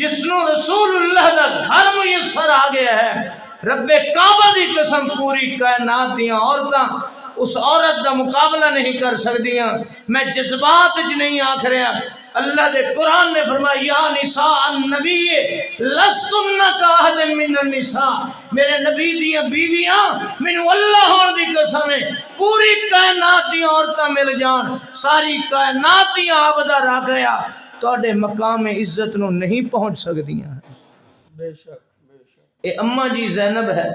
Speaker 1: جس نو رسول اللہ دا گھر میسر آ گیا ہے، رب کعبہ دی قسم پوری کائنات دیاں عورتاں اس عورت دا مقابلہ نہیں کر سکدیاں۔ میں جذبات وچ نہیں آکھ رہا، اللہ دے قرآن میں فرمایا یا نساء النبی لستن کاحد من النساء، میرے نبی دیاں بیویاں مینوں اللہ ہون دی قسم ہے پوری کائنات دی عورتاں مل جان، ساری کائنات دی عابدہ رہ گیا، تواڈے مقام عزت نو نہیں پہنچ سکدیاں۔ بے شک اے اماں جی زینب ہے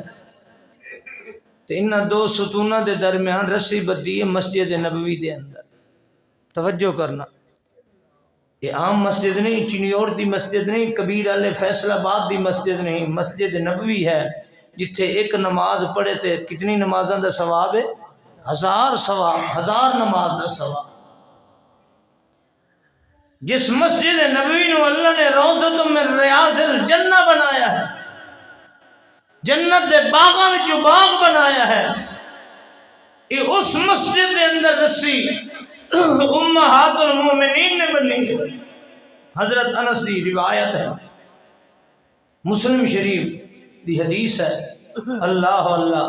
Speaker 1: تے انہاں دو ستونہ دے درمیان رسی بدی ہے مسجد نبوی دے اندر۔ توجہ کرنا، یہ عام مسجد نہیں، چنیوڑ دی مسجد نہیں، کبیر علی فیصل آباد دی مسجد نہیں، مسجد نبوی ہے جتھے ایک نماز پڑھے تے کتنی نمازاں دا ثواب ہے؟ 1000 ثواب، 1000 نماز دا ثواب۔ جس مسجد نبوی نو اللہ نے روضۃ من ریاض الجنہ بنایا ہے، جنت دے باغاں وچ باغ بنایا ہے، یہ اس مسجد دے اندر رسی امہات المومنین نے بنی ہے۔ حضرت انس دی روایت ہے، مسلم شریف دی حدیث ہے، اللہ اللہ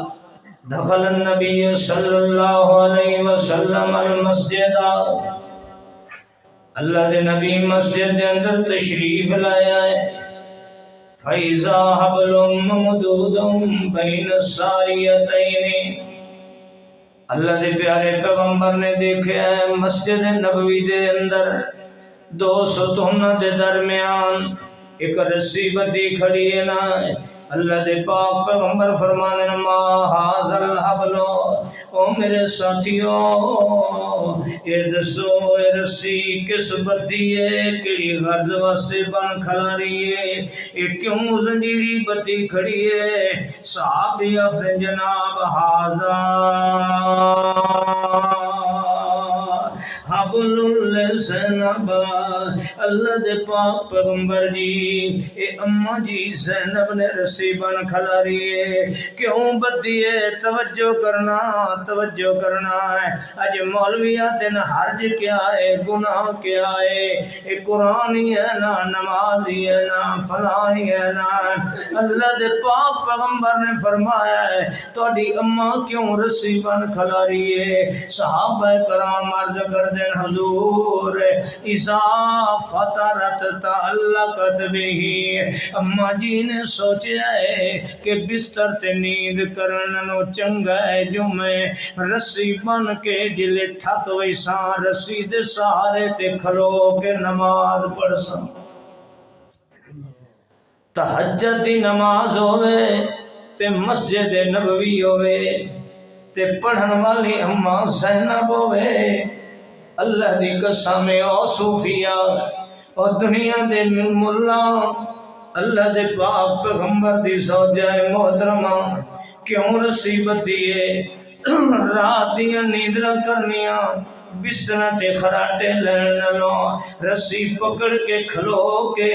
Speaker 1: دخل النبی صلی اللہ علیہ وسلم المسجد، اللہ دے نبی مسجد دے اندر تشریف لایا ہے، فَإِذَا حَبْلٌ مَمْدُودٌ بَيْنَ السَّارِيَتَيْنِ، اللہ دے پیارے پیغمبر نے دیکھا ہے مسجد نبوی دے اندر دو ستون دے درمیان ایک رسی بدی کھڑی ہے نا، اللہ دے پاک پیغمبر فرمانے ما حاضر حبلو، او میرے ساتھیو اے دسو اے رسی کس بتی ہے، کیڑی غرض واسطے بن کھلا رہی ہے، اے کیوں زنجیری بتی کھڑی ہے؟ صحابی اپنے جناب حاضر حبل زینب، اللہ دے پاک پیغمبر جی اے اماں جی زینب نے رسی بن کھلا رہی ہے، کیوں بدی ہے؟ توجہ کرنا ہے۔ اج مولویات دن حرج کیا ہے، گناہ کیا ہے؟ اے قرآن ہی ہے نا، نماز ہی ہے نا، فلاں ہی ہے نا۔ اللہ دے پاک پیغمبر نے فرمایا ہے تہاڈی اماں کیوں رسی بن کھلا رہی ہے؟ صحابہ کرام عرض کر دین حضور اذا فطرت تعلقت به، اماں جی نے سوچا ہے کہ بستر تے نیند کرن نو چنگا ہے جو میں رسی بن کے جلے تھک ویساں رسی دے سہارے تے کھلو کے نماز پڑھ ساں۔ تہجد دی نماز ہوئے تے مسجد نبوی ہوئے تے پڑھن والی اماں زینب ہوئے، اللہ دی قسم او صوفیہ او دنیا دے ملا، اللہ دے پاک پیغمبر دی زوجہ محترمہ کیوں رسی بدی ہے؟ رات دیاں نیندراں کرنیاں، بستر تے خراٹے لین لو، رسی پکڑ کے کھلو کے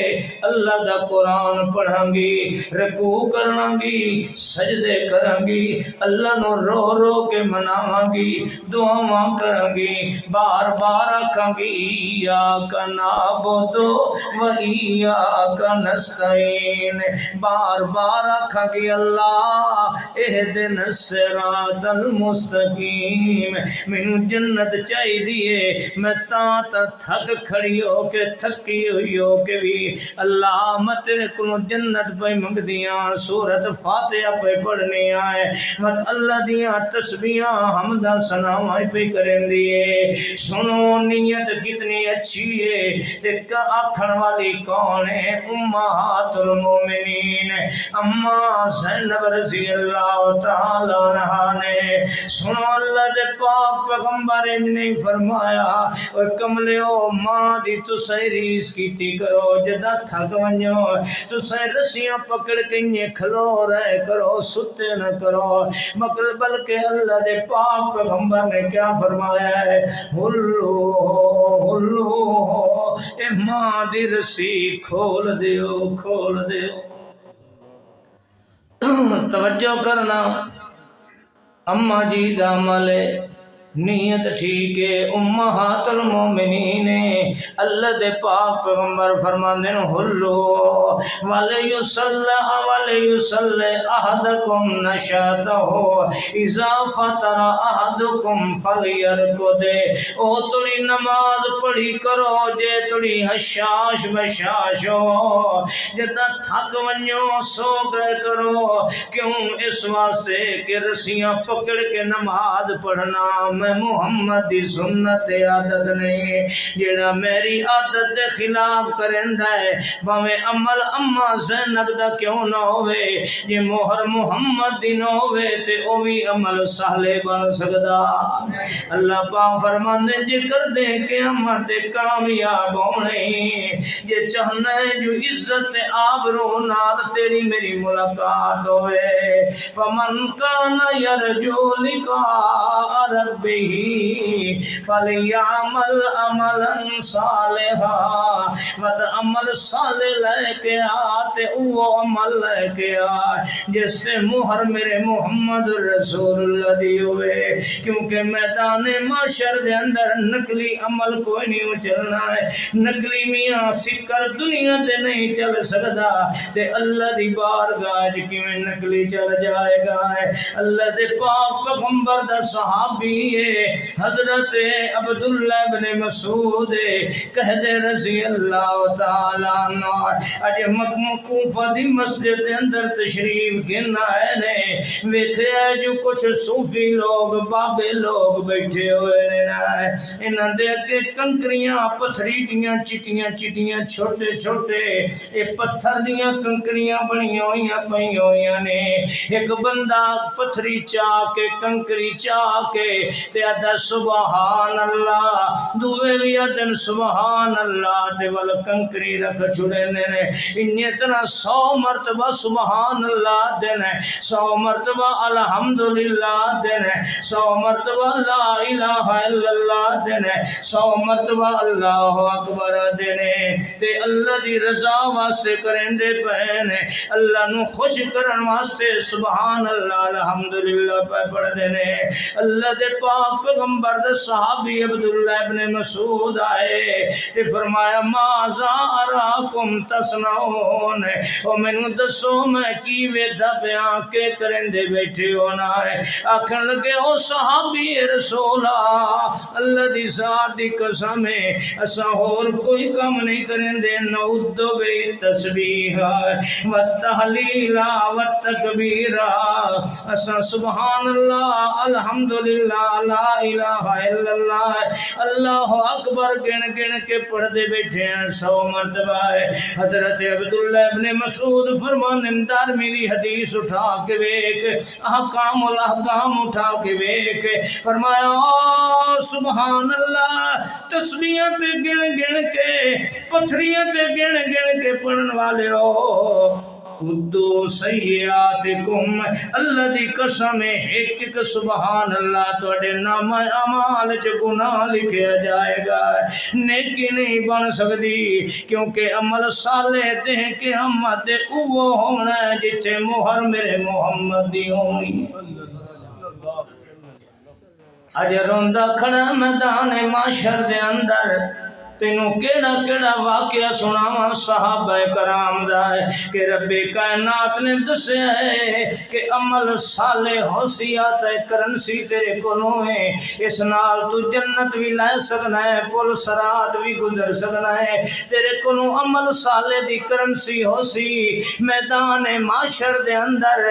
Speaker 1: اللہ دا قرآن پڑھاں گی، رکوع کرنا گی، سجدے کراں گی، اللہ نو رو رو کے مناواں گی، دعاواں کراں گی، بار بار آکھاں گی ایاک نعبد و ایاک نستعین، بار بار آکھاں گی اللہ اہدنا الصراط المستقیم، مینوں جنت چاہیے دیئے، میں تا تھک کھڑی ہو کے تھکی ہوئی ہو کے بھی اللہ میں تیرے کو جنت پہ منگ دیاں، سورت فاتحہ پہ پڑھنی آئے، مت اللہ دیاں تسبیحاں حمدہ ثناواں پہ کریں دیئے۔ سنو نیت کتنی اچھی ہے، تے آکھن والی کون ہے؟ امہات المومنین اماں زینب رضی اللہ تعالی عنہا نے۔ سنو اللہ دے پاک پیغمبر نے فرمایا اے کملیو ماں دی تسیں ریس کیتی کرو، جدا تھک ونجو تسیں رسیاں پکڑ کے انہیں کھلو رہے کرو، ستے نہ کرو، مگر بلکہ اللہ دے پاک پیغمبر نے کیا فرمایا ہے؟ ہلو اے ماں دی رسی کھول دیو، کھول دیو۔ توجہ کرنا، اماں جی دا عمل نیت ٹھیک ہے، امہات المومنین اللہ دے پاک پیغمبر فرماندے ہیں ہلو وَلَيُصَلِّ أَحَدُكُمْ نَشَاطَهُ إِذَا فَطَرَ أَحَدُكُمْ فَلْيَرْقُدْ، او تڑی نماز پڑھی کرو جے تڑی حشاش بشاش ہو، جدا تھک ونجو سو گئے کرو، کیوں؟ اس واسطے کہ رسیاں پکڑ کے نماز پڑھنا میں محمد دی سنت عادت نہیں، جیڑا میری عادت دے خلاف کرندا ہے باویں عمل اماں زینب دا کیوں نہ ہوئے، جے مہر محمد دی نہ ہوئے تے او بھی عمل صالح بن سکدا۔ اللہ پاک فرماندے جے کر دے قیامت کامیاب ہونے، جے چاہنا ہے جو عزت آبرو نال تیری میری ملاقات ہوئے، فمن کان یرجو لقاء ربہ فلیعمل عملا صالحا، مت عمل صالح لے کے آتے او عمل لے کے آئے جس سے مہر میرے محمد رسول اللہ دی ہوئے، کیونکہ میدان معاشر دے اندر نقلی عمل کوئی نہیں چلنا ہے، نقلی میاں سکر دنیا تے نہیں چل سکتا، تے اللہ دی بارگاہ کیویں نقلی چل جائے گا ہے۔ اللہ دے پاک پیغمبر دا صحابی ہے حضرت عبداللہ بن مسعود کہہ دے رضی اللہ تعالیٰ عنہ اج کوفہ دی مسجد دے اندر تشریف گن آئے نے ویکھے جو کچھ صوفی لوگ بابے لوگ بیٹھے ہوئے نے انہاں دے اگے کنکریاں پتھریٹیاں چٹیاں چٹیاں چھوٹے چھوٹے اے پتھر دیاں کنکریاں بنی ہوئیاں پئی ہوئیاں نے ایک بندہ پتھری چاہ کے کنکری چاہ کے تے آدھا سبحان اللہ دوے بھی آدھن سبحان اللہ تے ول کنکری رکھ چھڑے نے انہیں طرح 100 مرتبہ سبحان اللہ دینے 100 مرتبہ الحمدللہ دینے 100 مرتبہ لا الہ الا اللہ دینے 100 مرتبہ اللہ اکبر دینے تے اللہ دی رضا واسطے کریں دے پہنے اللہ نو خوش کرن واسطے سبحان اللہ الحمدللہ پڑھ دینے اللہ دے پاک پیغمبر دے صحابی عبداللہ ابن مسعود آئے تے فرمایا ماذا اراکم تصنعون او مینوں دسو میں کی ویدا بیان کے کرن دے بیٹھے ہونا ہے آکھن لگے او صحابی رسولا اللہ دی ذات دی قسم ہے اساں اور کوئی کام نہیں کرن دے نعوذ بے تسبیح و تحلیل و تکبیر اساں سبحان اللہ الحمدللہ لا الہ الا اللہ اللہ اکبر گن گن کے پڑھ دے بیٹھے ہیں 100 مرتبہ ہے حضرت عبداللہ ابن مسعود فرمانے دارمی حدیث اٹھا کے بیک احکام الاحکام اٹھا کے بیک فرمایا سبحان اللہ تسبیحات گن گن کے پتھریاں گن گن کے پڑھن والے ہو ادو سیئاتکم اللہ دی قسم ایک ایک سبحان اللہ توڑے نام اعمال چ گناہ لکھیا جائے گا نیکی نہیں بن سکتی کیونکہ عمل صالح دے کے ہمت اوہ ہونا ہے جتھے مہر میرے محمد دی ہونی اج روندہ کھڑا میدان معاشر دے اندر تینوں کیڑا کیڑا واقعہ سناواں صحابہ کرام دا ہے کہ رب کائنات نے دسیا ہے کہ عمل صالح ہوسیات کرنسی تیرے کولوں ہے اس نال تو جنت بھی لے سکنا ہے پل صراط بھی گزر سکنا ہے تیرے کولوں عمل صالح دی کرنسی ہوسی میدان معاشر دے اندر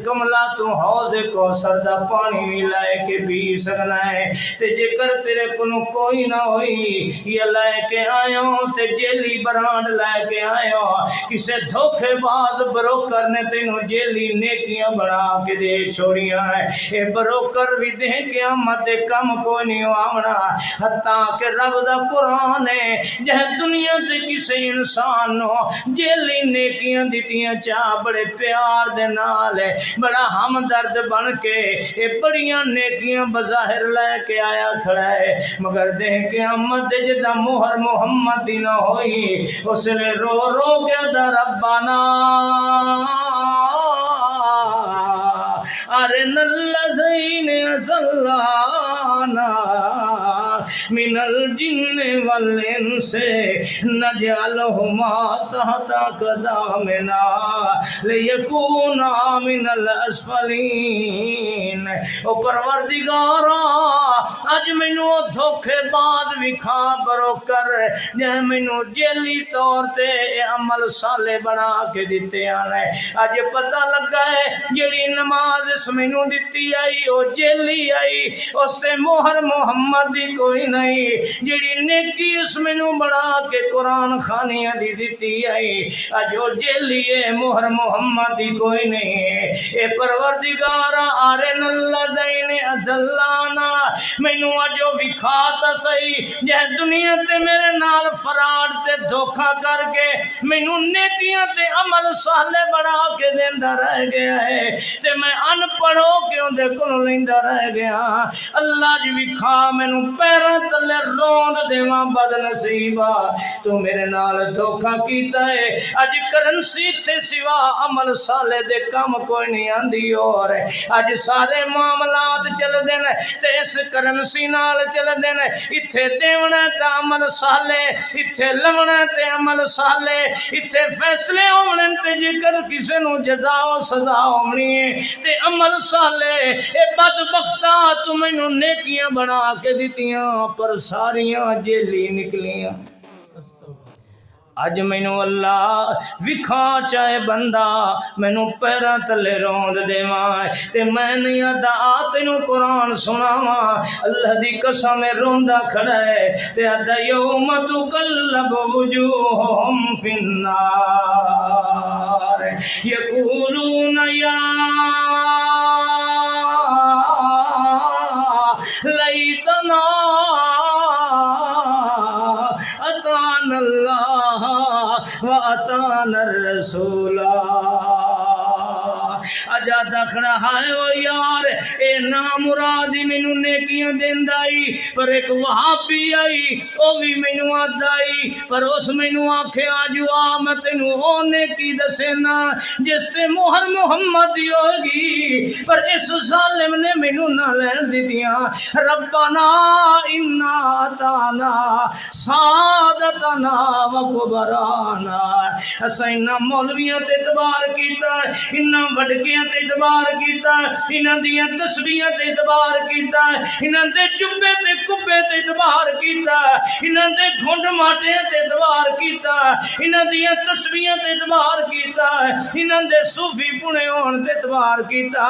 Speaker 1: کملا تو حوض کوثر دا پانی بھی لے کے پی سکنا ہے تے جے کر تیرے کولوں کوئی نہ ہوئی یہ لے کے آیا تے جیلی برانڈ لے کے آیا کسے دھوکے باز بروکر نے تینوں جیلی نیکیاں بڑھا کے دے چھوڑیاں ہیں اے بروکر بھی دے قیامت دے کم کوئی نہیں آمنا حتیٰ کہ رب دا قرآن ہے جہاں دنیا تے کسے انسان نو جیلی نیکیاں دیتیاں چاہ بڑے پیار دے نال ہے بڑا ہمدرد بن کے اے بڑیاں نیکیاں بظاہر لے کے آیا کھڑا ہے مگر دے قیامت دے جدا مہر محمد نہ ہوئی اس نے رو رو کے در ربنا ارنا الذین صلانا من الجن والانس نجعلہما تحت قدامنا لیکونا من الاسفلین او پروردگارا اج مینوں دھوکے باز وکھا بروکر جے مینوں جیلی طور تے عمل صالح بنا کے دتے آنے اج پتہ لگا ہے جیڑی نماز اس مینوں دتی آئی او جیلی آئی اس تے مہر محمد دی کوئی نہیں جیڑی نیکی اس مینوں بنا کے قرآن خانیاں دی دتی آئی اج او جیلی ہے مہر محمد دی کوئی نہیں اے پروردگارا آرن الذین ازلانا مینوں اج او وکھاتا صحیح جے دنیا تے میرے نال فراڈ تے دھوکا کر کے مینوں نیکیاں تے عمل صالح بنا کے دیندا رہ گیا ہے تے میں ان پڑھو کے اندے کولوں لیندا رہ گیا اللہ جی وکھا مینوں پیراں تلے روند دیواں بد نصیبا تو میرے نال دھوکا کیتا ہے اج کرنسی تے سوا عمل صالح دے کم کوئی نہیں آندی اور اج سارے معاملات چل دے نے تے اس کرنسی نال چل دے نے ایتھے دیونا تے عمل صالح ایتھے لونا تے عمل صالح ایتھے فیصلے ہونے تے جیکر کسے نو جزا و سزا ہونی ہے تے عمل صالح اے بدبختاں تو مینوں نیکیاں بنا کے دتیاں پر ساریاں جیلی نکلیاں اج مینوں اللہ وکھا چاہے بندہ مینوں پیراں تلے روند دیواں تے میں نہیں ادا تینوں قرآن سناواں اللہ دی قسم روندا کھڑا ہے تے ادا یوم تقلب وجوہہم فی النار یقولون یا لیتنا اطعنا اللہ وَأَطَعْنَا الرَّسُولَ اجا دکھنا ہائے او یار اے نامرادی مینوں نیکیاں دیندائی پر ایک وہابی آئی او بھی مینوں آدائی پر اس مینوں آکھیا جو آ میں تینوں او نیکی دسینا جس تے مہر محمد دی ہوگی پر اس ظالم نے مینوں نہ لین دتیاں ربنا انا اطعنا سادتنا وکبرانا اساں انہاں مولویاں تے اعتبار کیتا انہاں وڈکیاں تے اعتبار کیتا انہاں دیاں تسبیحاں تے اعتبار کیتا انہاں دے چبے تے کبے تے اعتبار کیتا انہاں دے گھنڈ ماٹیاں تے اعتبار کیتا انہاں دیاں تسبیحاں تے اعتبار کیتا انہاں دے صوفی پنے ہون تے اعتبار کیتا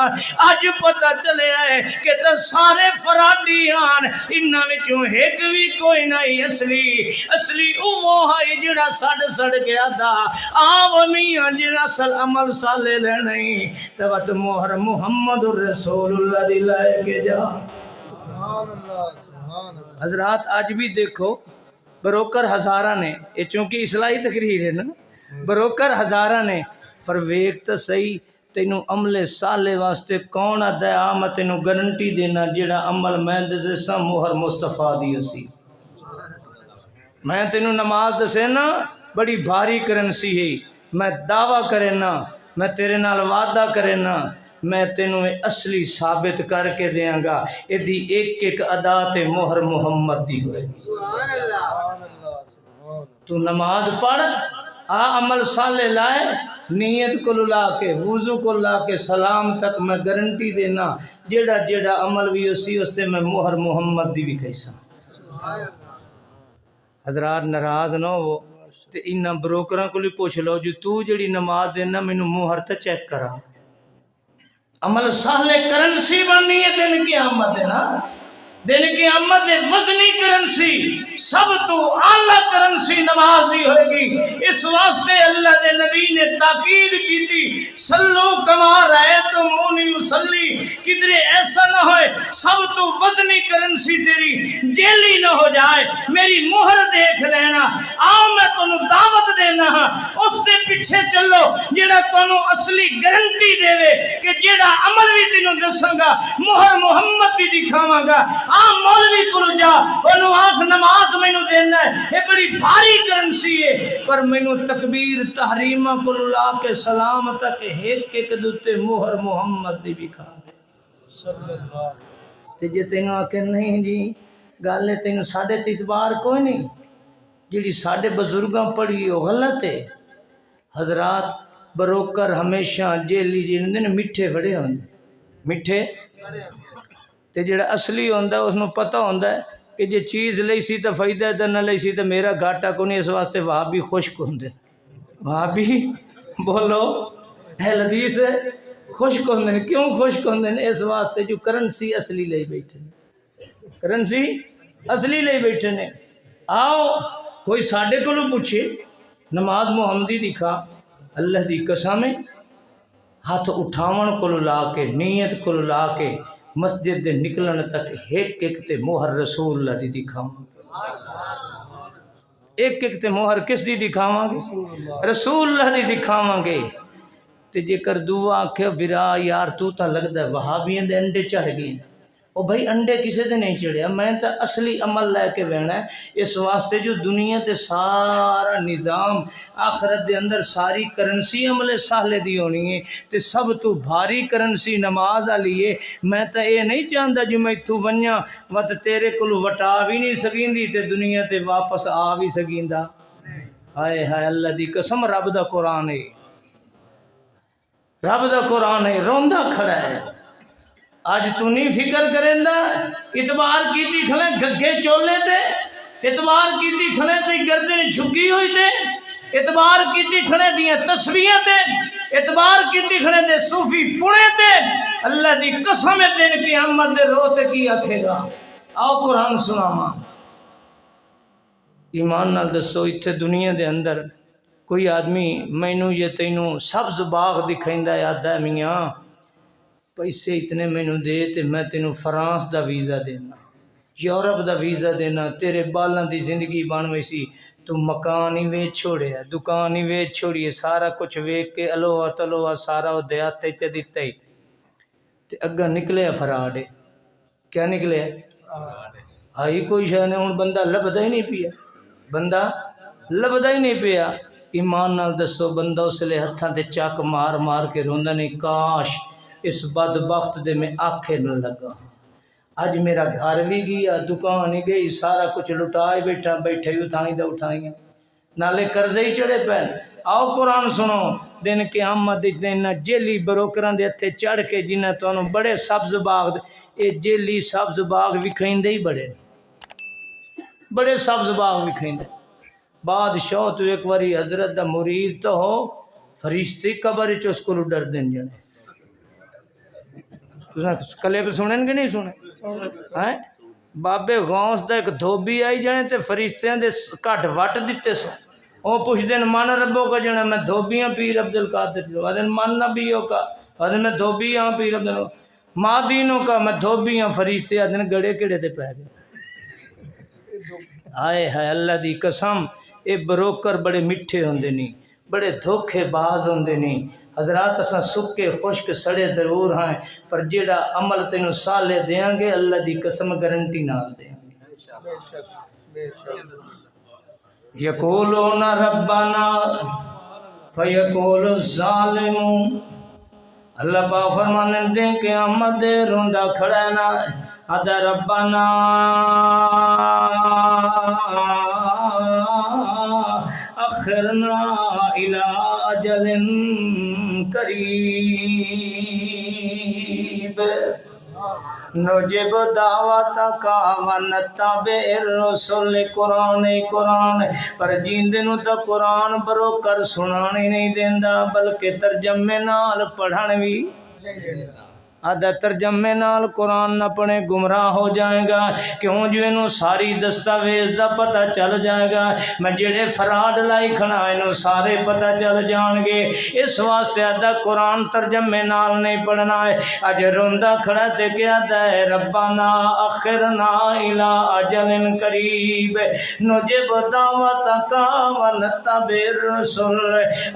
Speaker 1: اج پتہ چلیا ہے کہ تے سارے فرادی ہن انہاں وچوں ایک بھی کوئی نہیں اصلی اوہ ہے جڑا سڑ کے آدا آو میاں جڑا عمل صالح لے نہیں تبت مہر محمد الرسول اللہ دی لائے کے جا حضرات آج بھی دیکھو بروکر ہزارہ نے یہ چونکہ اصلاحی تقریر ہے نا بروکر ہزارہ نے پر ویک تو صحیح تینوں عمل صالح واسطے کون آدھا ہے میں تینوں گارنٹی دینا جڑا عمل میں دے سا مہر مصطفیٰ دی اسی میں تینوں نماز دسے نا بڑی بھاری کرنسی ہے میں دعویٰ کرے نا میں تیرے نال وعدہ کرے نا میں تینوں اصلی ثابت کر کے دیاں گا ایدی ایک ایک ادا تے مہر محمد دی ہوئے تو نماز پڑھ آ عمل صالح لائے نیت کو لا کے وضو کو لا کے سلام تک میں گارنٹی دینا جیڑا عمل بھی اسی اس تے میں مہر محمد دی بھی کیسا حضرات ناراض نہ ہو تے انہاں بروکراں کو لی پوچھ لو جو تو جڑی نماز دینا مینوں مہر تے چیک کرا عمل صالح کرنسی بننی ہے دن قیامت ہے نا دن قیامت وزنی کرنسی سب تو اعلیٰ کرنسی نماز دی ہوئے گی اس واسطے اللہ دے نبی نے تاکید کی تھی صلو کما رأیتمونی یصلی کدھرے ایسا نہ ہوئے سب تو وزنی کرنسی تیری جیلی نہ ہو جائے میری مہر دیکھ لینا آؤ میں تنوں دعوت دینا اس دے پیچھے چلو جیڑا تنوں اصلی گارنٹی دے وے کہ جیڑا عمل بھی تینوں دساں گا مہر محمد دی دکھاواں گا مولوی کو جا انہوں آنکھ نماز مینوں دینا ہے یہ بڑی بھاری کرنسی ہے پر مینوں تکبیر تحریمہ کو لا کے سلام تک ایک ایک دوتے مہر محمد دی بھی کھا دے تے جے تینوں آکے نہیں جی گالے تینوں ساڑھے تیتبار کوئی نہیں جیڑی ساڑھے بزرگاں پڑھی ہو غلط ہے حضرات بروکر ہمیشہ جیلی جیندے نے مٹھے بڑے ہوندے مٹھے تے جڑا اصلی ہوندا اس نو پتہ ہوندا ہے کہ جے چیز لئی سی تے فائدہ تے نہ لئی سی تے میرا گھاٹا کو نہیں اس واسطے وہابی خشک ہوندے وہابی بولو اہل حدیث خشک ہوندے کیوں خشک ہوندے اس واسطے جو کرنسی اصلی لئی بیٹھے کرنسی اصلی لئی بیٹھے نے آؤ کوئی ساڈے کولوں پوچھے نماز محمدی دکھا اللہ دی قسم ہاتھ اٹھاون کو لا کے نیت کو لا کے مسجد دے نکلن تک ایک ایک تے مہر رسول اللہ دی دکھاواں ایک ایک تے مہر کس دی دکھاواں گے رسول اللہ دی دکھاواں گے تے جے کر دعا کہ برا یار تو تا لگدا ہے وہابیاں دے انڈے چڑھ گئے او بھائی انڈے کسے دے نہیں چڑھیا میں تا اصلی عمل لے کے بہنا ہے اس واسطے جو دنیا تے سارا نظام آخرت دے اندر ساری کرنسی عمل صالح دی ہونی ہے تے سب تو بھاری کرنسی نماز والی ہے میں تا اے نہیں چاہندا جو میں تو ونیا وت تیرے کول وٹا بھی نہیں سکیندی تے دنیا تے واپس آ بھی سکیندا ہائے ہائے اللہ دی قسم رب دا قرآن ہے، رب دا قرآن ہے، روندا کھڑا ہے۔ آج تو نہیں فکر کریندا، اتبار کیتی کھڑے گھگے چولے تے، اتبار کیتی کھڑے تے گردن جھکی ہوئی تے، اتبار کیتی کھڑے دیاں تسبیحاں تے، اتبار کیتی کھڑے دے صوفی پڑے تے، اللہ دی قسم دن قیامت دے رو تے کی آکھے گا؟ آؤ قرآن سناواں۔ ایمان نال دسو اتھے دنیا دے اندر کوئی آدمی مینوں یا تینوں سبز باغ دکھائندا ہے، آدھا ہے میاں پیسے اتنے مینوں دے تے میں تینوں فرانس دا ویزا دینا، یورپ دا ویزا دینا، تیرے بالاں دی زندگی بن ویسی، تو مکان ہی ویچ چھوڑیا، دکان ہی ویچ چھوڑیے، سارا کچھ ویچ کے الوہ تلوہ سارا وہ دیاتے تے دیتے ہی تے اگا نکلے فراڈ ہے۔ کیا نکلے؟ آئی کوئی شاید نہیں، ہن بندہ لبدا ہی نہیں پیا، بندہ لبدا ہی نہیں پیا۔ ایمان نال دسو بندہ اس لئے ہتھاں تے چاک مار مار کے روندا نہیں، کاش اس بدبخت دے میں آنکھیں نہ لگا، اج میرا گھر بھی گیا، دکان ہی گئی، سارا کچھ لٹائے بیٹھا، بیٹھے ہی اٹھائیں نالے قرضے ہی چڑھے پین۔ آؤ قرآن سنو، دن قیامت دن جیلی بروکراں دے ہتھے چڑھ کے جنہیں تانوں بڑے سبز باغ اے جیلی سبز باغ وکھائندے ہی بڑے سبز باغ وکھائندے۔ بادشاہ تو ایک واری حضرت دا مرید تو ہو، فرشتے قبر وچ اس کو ڈر دین جانے۔ کلے پہ سنیں گے نہیں سنے؟ بابے غوث دا ایک دھوبی آئی جانے تے فرشتیاں دے کٹ وٹ دیتے سو، وہ پوچھ دین من ربو کا جانا، میں دھوبیاں پیر عبدالقادر جو آدھن من نبیوں کا، آدھن میں دھوبی ہاں پیر عبدالقادر، ماں دینوں کا میں دھوبی ہاں، فرشتے آدھن گڑے کڑے تے پہ گئے۔ آئے ہائے اللہ دی قسم، اے بروکر بڑے مٹھے ہوندے نہیں، بڑے دھوکے باز ہوندے نہیں۔ حضرات اساں سکے خشک سڑے ضرور ہیں، پر جیڑا عمل تینوں سالے دیاں گے اللہ دی قسم گارنٹی نال دیاں گے۔ یقولون ربنا فیقول الظالم، اللہ پاک فرمانے دیں قیامت دے روندا کھڑا ہے نا، ادا ربنا اخرنا الى اجل قریب نجب دعوتک ونتبع الرسل۔ قرآن پر جیندے نو تا قرآن برو کر سنانی نہیں دیندا، بلکہ ترجمے نال پڑھن بھی آدھا ترجمے نال قرآن نہ پڑھے گمراہ ہو جائے گا۔ کیوں جو انہوں ساری دستاویز دا پتہ چل جائے گا، میں جڑے فراڈ لائی کھنا انہوں سارے پتہ چل جان گے۔ اس واسطے آدھا قرآن ترجمے نال نہیں پڑھنا ہے۔ اج روندہ کھڑا تے کیا ہے ربنا اخرنا الى اجل قریب نجب دعوتک ونتبع الرسل۔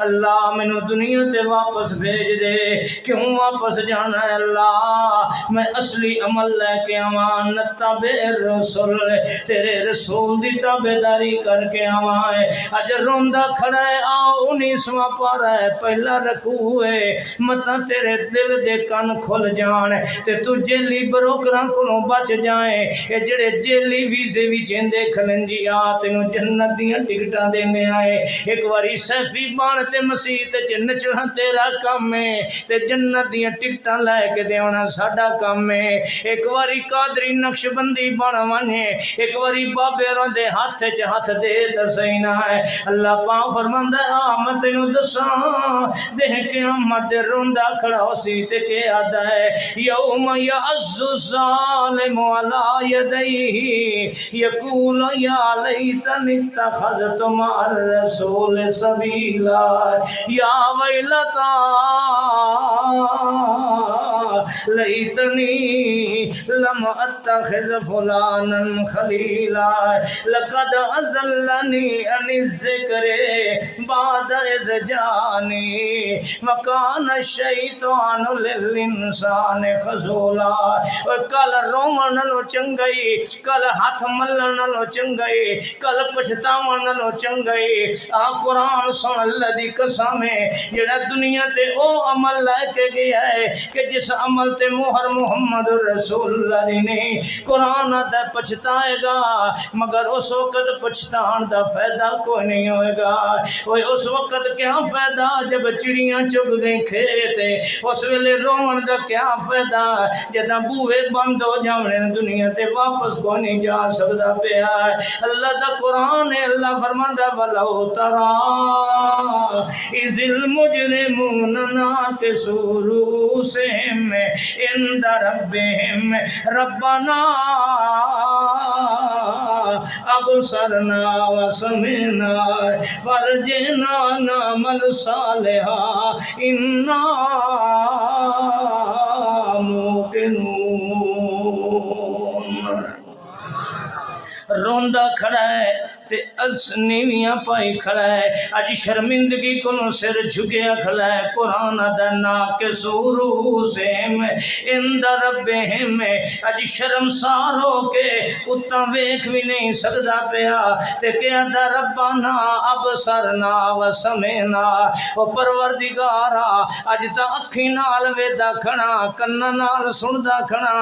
Speaker 1: اللہ مینوں دنیا تے واپس بھیج دے۔ کیوں واپس جانا ہے اللہ؟ میں اصلی عمل لے کے آواں، نتبع الرسل، تیرے رسول دی تابعداری کر کے آواں۔ اج روندا کھڑا ہے، آؤ 19واں پارہ ہے، پہلا رکوع ہے، متا تیرے دل دے کن کھل جان تے تو جیلی بروکراں کولوں بچ جائیں۔ اے جڑے جیلی ویزے وی چیندے کھلن جی آ تینوں جنت دیاں ٹکٹاں دینے آئے۔ ایک واری سیفی بان تے مسیح تے نچنا تیرا کم ہے تے جنت دیاں ٹکٹاں لے کے دیونا ساڈا کم ہے۔ ایک واری قادری نقش بندی بن ونے، ایک واری بابے دے ہاتھ چ ہاتھ دے تے سینا ہے۔ اللہ پاک فرماندا ہے آ میں تینوں دساں دیکھ قیامت دے روندا کھڑا ہو سی تے کہ آدا ہے یوم یعز الظالم علی یدیہ یقول یا لیتنی اتخذت مع الرسول سبیلا یا ویلتا لیتنی لم اتخذ فلانا خلیلا لقد اضلنی عن الذکر بعد اذ جانی وکان الشیطان للانسان خذولا۔ کل رومن نالوں چنگئی، کل ہاتھ ملن نالوں چنگئی، کل پچھتاون نالوں چنگئی۔ آ قرآن سن اللہ دی قسم ہے، جڑا دنیا تے او عمل لے کے گیا ہے کہ جس عمل تے مہر محمد رسول اللہ دی نہیں قرآن تے پچھتائے گا مگر اس وقت پچھتان دا فائدہ کوئی نہیں ہوئے گا اوے اس وقت کیا فائدہ جب چڑیاں چگ گئیں کھیتے اس ویلے رومن دا کیا فائدہ جدہ بوئے بند ہو جاونے دنیا تے واپس کو نہیں جا سکتا پیا اللہ دا قرآن ہے اللہ فرماندہ وَلَوْ تَرَا اِذِ الْمُجْرِمُونَ نَاكِسُو رُؤُوسِهِمْ عِنْدَ رَبِّهِمْ رَبَّنَا أَبْصَرْنَا وَسَمِعْنَا فَارْجِعْنَا نَعْمَلْ صَالِحًا إِنَّا موقنون روندہ کھڑا ہے تے نیویاں پائی کھڑا ہے اج شرمندگی کو سر جھکیا کھڑا ہے قرآن دنا کے سورو سے اند ربہم اج شرمسار ہو کے اتنا ویکھ بھی نہیں سکدا پیا تے کہہ دا ربنا ابصرنا وسمعنا او پروردگارا اج تا اکھی نال ویدا کھڑا کناں نال سندا کھڑا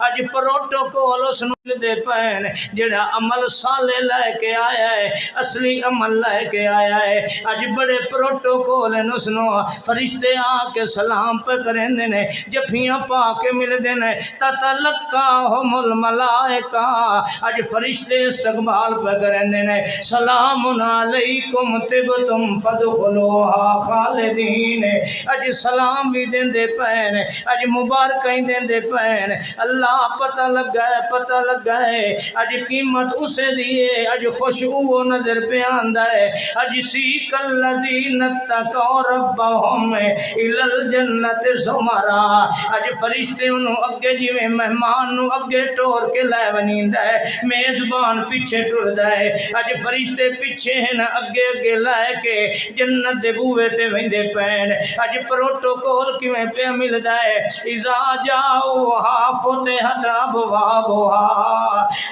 Speaker 1: اج پروٹوکول اس نوں دے پین جڑا عمل صالح لے کے آیا ہے اصلی عمل لے کے آیا ہے اج بڑے پروٹوکول نسنو فرشتے آ کے سلام پہ کریں دینے جفیاں پا کے مل دینے تتلقاہم الملائکہ اج فرشتے استقبال پہ کریں دینے سلام علیکم طبتم فادخلوہا خالدین اج سلام بھی دیں دے پین اج مبارکیں دیں دے پین اللہ پتہ لگ گئے اج قیمت اسے دیئے اج خوشبو نظر پہ آندہ ہے اج سیک الذین اتقوا ربہم الی الجنت زمرا اج فرشتے انہوں اگے جویں مہمان نو اگے ٹور کے لے ونیندا ہے میزبان پیچھے ٹر جائے اج فرشتے پیچھے ہیں اگے اگے لے کے جنت دے بوئے تے ویندے پین اج پروٹوکول کیویں پہ ملدا ہے اذا جاؤہا فتحت ابوابہا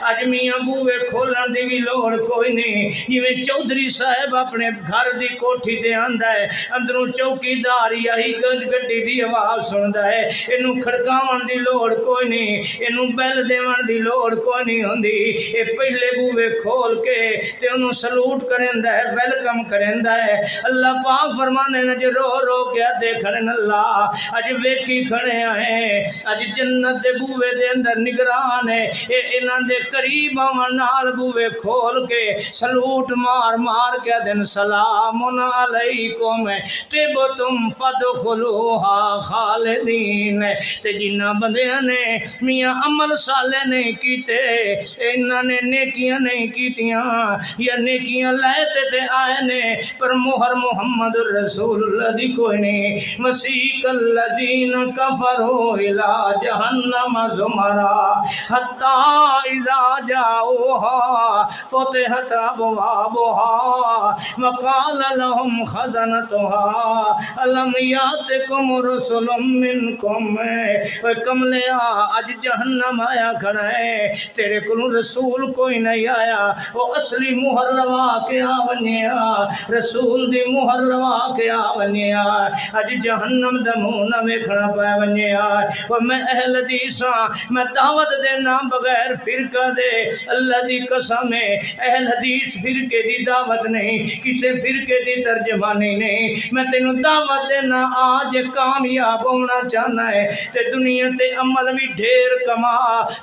Speaker 1: اج میاں بوئے کھولن دی بھی لوڑ کوئی نہیں جویں چودھری صاحب اپنے گھر دی کوٹھی تے آندا ہے اندروں چوکیدار یہی گڈی دی آواز سندا ہے اینوں کھڑکاون دی لوڑ کوئی نہیں اینوں بیل دیون دی لوڑ کوئی نہیں ہوندی اے پہلے بوئے کھول کے تے انہوں سلوٹ کریندا ہے ویلکم کریندا ہے اللہ پاک فرماندے نے جو رو رو کے دیکھن اللہ اج ویکھی کھڑے ہیں اج جنت دے بوئے دے اندر نگران ہے انہاں دے قریب آون نال بوئے کھول کے سلوٹ مار مار کے دن سلام علیکم طبتم فادخلوہا خالدین تے جنہ بندیاں نے میاں عمل صالح نہیں کیتے انہاں نے نیکیاں نہیں کیتیاں یا نیکیاں لیتے تے آئے نے پر مہر محمد رسول اللہ دی کوئی نہیں مسیح الذین کفروا الی جہنم زمرا حتی اذا جاؤہا فتحت ابوابہا وقال لهم خزنتها الم یاتکم رسل منکم کملیا اج جہنم آیا کھڑا ہے تیرے کو رسول کوئی نہیں آیا وہ اصلی مہر لوا کے آونیا رسول دی مہر لوا کے آونیا اج جہنم دا منہ نہ ویکھنا پے ونیا وہ میں اہل حدیثاں میں دعوت دینا بغیر فرقہ دے اللہ دی قسم ہے اہل حدیث فرقے دی دعوت نہیں کسے فرقے دی ترجمانی نہیں میں تینوں دعوت دینا آج کامیاب ہونا چاہنا ہے تے دنیا تے عمل بھی ڈھیر کما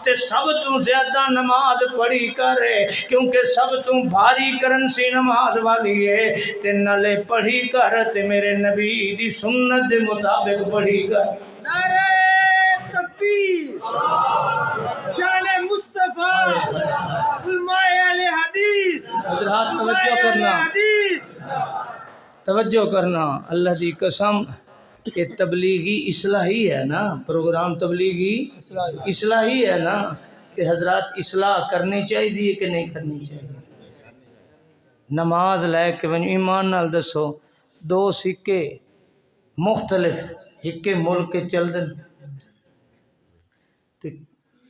Speaker 1: تے سب تو زیادہ نماز پڑھی کرے کیونکہ سب تو بھاری کرنسی نماز والی ہے تے نلے پڑھی کر تے میرے نبی دی سنت دے مطابق پڑھی کر
Speaker 2: نعرہ تکبیر شان مصطفیٰ علماء اہل حدیث
Speaker 1: حضرات توجہ کرنا اللہ دی قسم کہ تبلیغی اصلاحی ہے نا پروگرام تبلیغی اصلاحی ہے نا کہ حضرات اصلاح کرنی چاہیے کہ نہیں کرنی چاہیے نماز لے کے ایمان نال دسو دو سکے مختلف ہکے ملک کے چل دن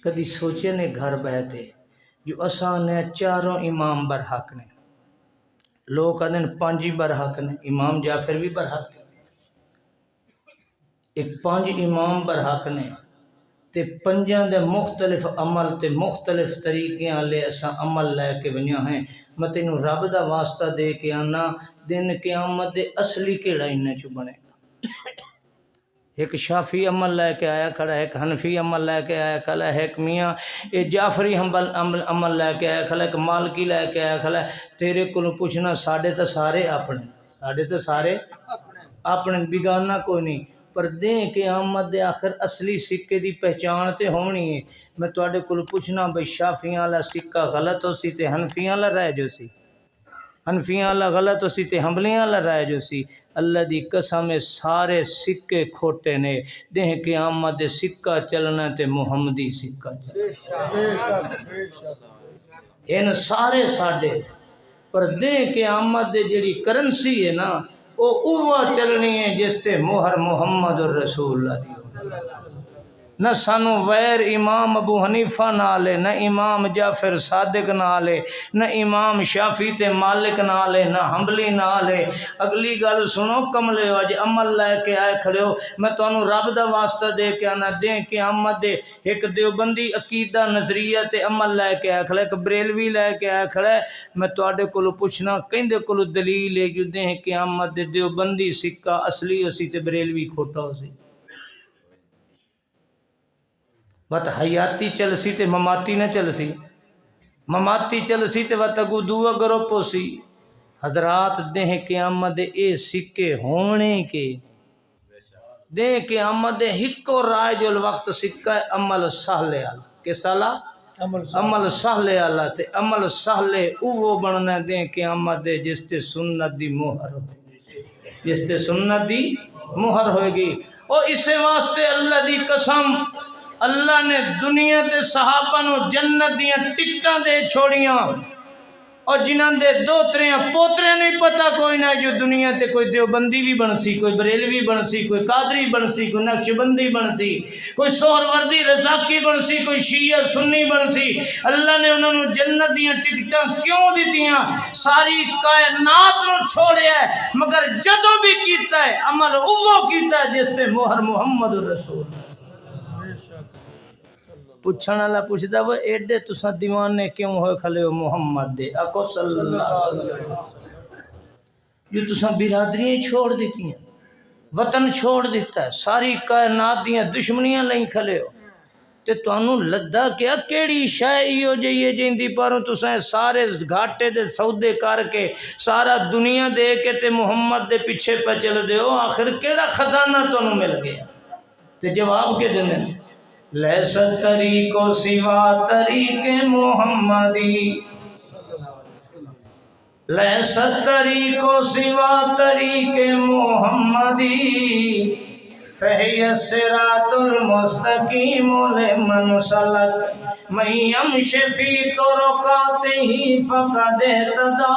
Speaker 1: کدی سوچے نے گھر بیٹھے جو اساں نے چاروں امام برحق نے لوگ کہتے ہیں پانچ برحق نے امام جعفر بھی برحق ہے ایک پانچ امام برحق نے تے پنجاں دے مختلف عمل تے مختلف طریقے والے اساں عمل لے کے ونیا ہیں. میں تینوں رب دا واسطہ دے کے آنا دن قیامت دے اصلی کیڑا انہاں چوں بنے گا. ایک شافی عمل لے کے آیا کھڑا ہے، ایک حنفی عمل لے کے آیا کھڑا ہے، ایک میاں اے جعفری عمل لے کے آیا کھڑا ہے، ایک مالکی لے کے آیا کھڑا ہے. تیرے کولوں پوچھنا ساڈے تے سارے اپنے، ساڈے تے سارے اپنے، بیگانہ کوئی نہیں. پر دیں قیامت دے آخر اصلی سکے دی پہچان تے ہونی ہے. میں تواڈے کول پوچھنا بھئی شافیاں والا سکہ غلط ہو سی تے حنفیاں والا رہ جو سی، حنفیاں والا غلط ہو سی تے حنبلیاں والا رہ جو سی. اللہ دی قسم سارے سکے کھوٹے نے. دیں قیامت دے سکہ چلنا تے محمدی سکہ چلنا، ان سارے ساڈے. پر دیں قیامت دے جڑی کرنسی ہے نا وہ اوہ چلنی ہے جس تے مہر محمد الرسول اللہ دی. نہ سانو ویر امام ابو حنیفہ نالے، نہ امام جعفر صادق نالے، نہ امام شافی تے مالک نالے، نہ حنبلی نالے. اگلی گل سنو کملے ہو اج عمل لے کے آئے کھڑے ہو. میں تانوں رب دا واسطہ دے کے آنا دیں قیامت دے ایک دیوبندی عقیدہ نظریہ تے عمل لے کے آئے کھڑا ہے، ایک بریلوی لے کے آئے کھڑا ہے. میں تواڈے کولوں پوچھنا کہندے کولوں دلیل ہے جو دیں قیامت دے دیوبندی سکہ اصلی ہو سی تے بریلوی کھوٹا ہو سی. وت حیاتی چل سی تے مماتی نہ چل سی، مماتی چل سی تے وت اگو دو گروپ ہو سی. حضرات دیں قیامت دے اے سکے ہونے کے دیں قیامت دے ہکو رائج الوقت سکہ عمل سہلے والا کہ سالا عمل سہلے والا تے عمل سہلے اوہ بننا دیں قیامت دے جس تے سنت دی مہر ہوئے، جس تے سنت دی مہر ہوئے گی. اور اسے واسطے اللہ دی قسم اللہ نے دنیا تے صحابہ نو جنت دیاں ٹکٹاں دے چھوڑیاں اور جنہاں دے دوتریاں پوترے نہیں پتہ کوئی نہ جو دنیا تے کوئی دیوبندی بھی بن سی، کوئی بریلوی بن سی، کوئی قادری بن سی، کوئی نقشبندی بن سی، کوئی سہروردی رضاکی بن سی، کوئی شیعہ سنی بن سی. اللہ نے انہوں نے جنت دیاں ٹکٹاں کیوں دیتیاں؟ ساری کائنات نو چھوڑیا ہے مگر جدوں بھی کیتا ہے عمل اوہ کیتا ہے جس تے مہر محمد الرسول. پوچھن والا پوچھدا وہ ایڈے تساں دیوانے کیوں ہوئے کھلے ہو محمد دے آکو صلی اللہ علیہ وسلم. جو تساں برادریاں چھوڑ دیتی ہیں، وطن چھوڑ دیتا ہے، ساری کائنات دیاں دشمنیاں لیں کھلے ہو تے تانوں لدا کیا کیڑی شے ایو جئی جیندی پروں تساں سارے گھاٹے دے سودے کر کے سارا دنیا دے کے تے محمد دے پیچھے پہ چل دے ہو. آخر کیڑا خزانہ تانوں مل گیا؟ تے جواب کے دیندے نے لیسا طریق سوا طریق محمدی، لیسا طریق سوا طریق محمدی، فہی الصراط المستقیم لمن سلک من یمشی فی طرقاتہ فقد اہتدی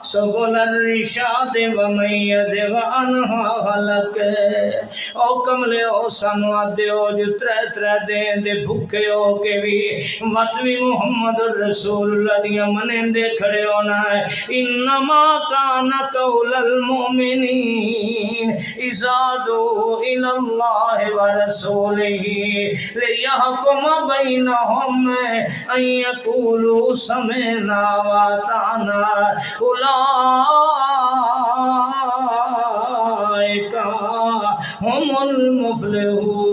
Speaker 1: سبل الرشاد ومن یزغ عنہ ہلک. او کملے او سانو آدھے ہو جو ترے ترے دیں دے بھکے ہو کے بھی مت بھی محمد الرسول اللہ دیا منیں دے کھڑے ہونا ہے. انما کان قول المؤمنین اذا دعوا الی اللہ ورسولہ لیحکم بینہم ان یقولوا سمعنا واطعنا اولئک هم المفلحون.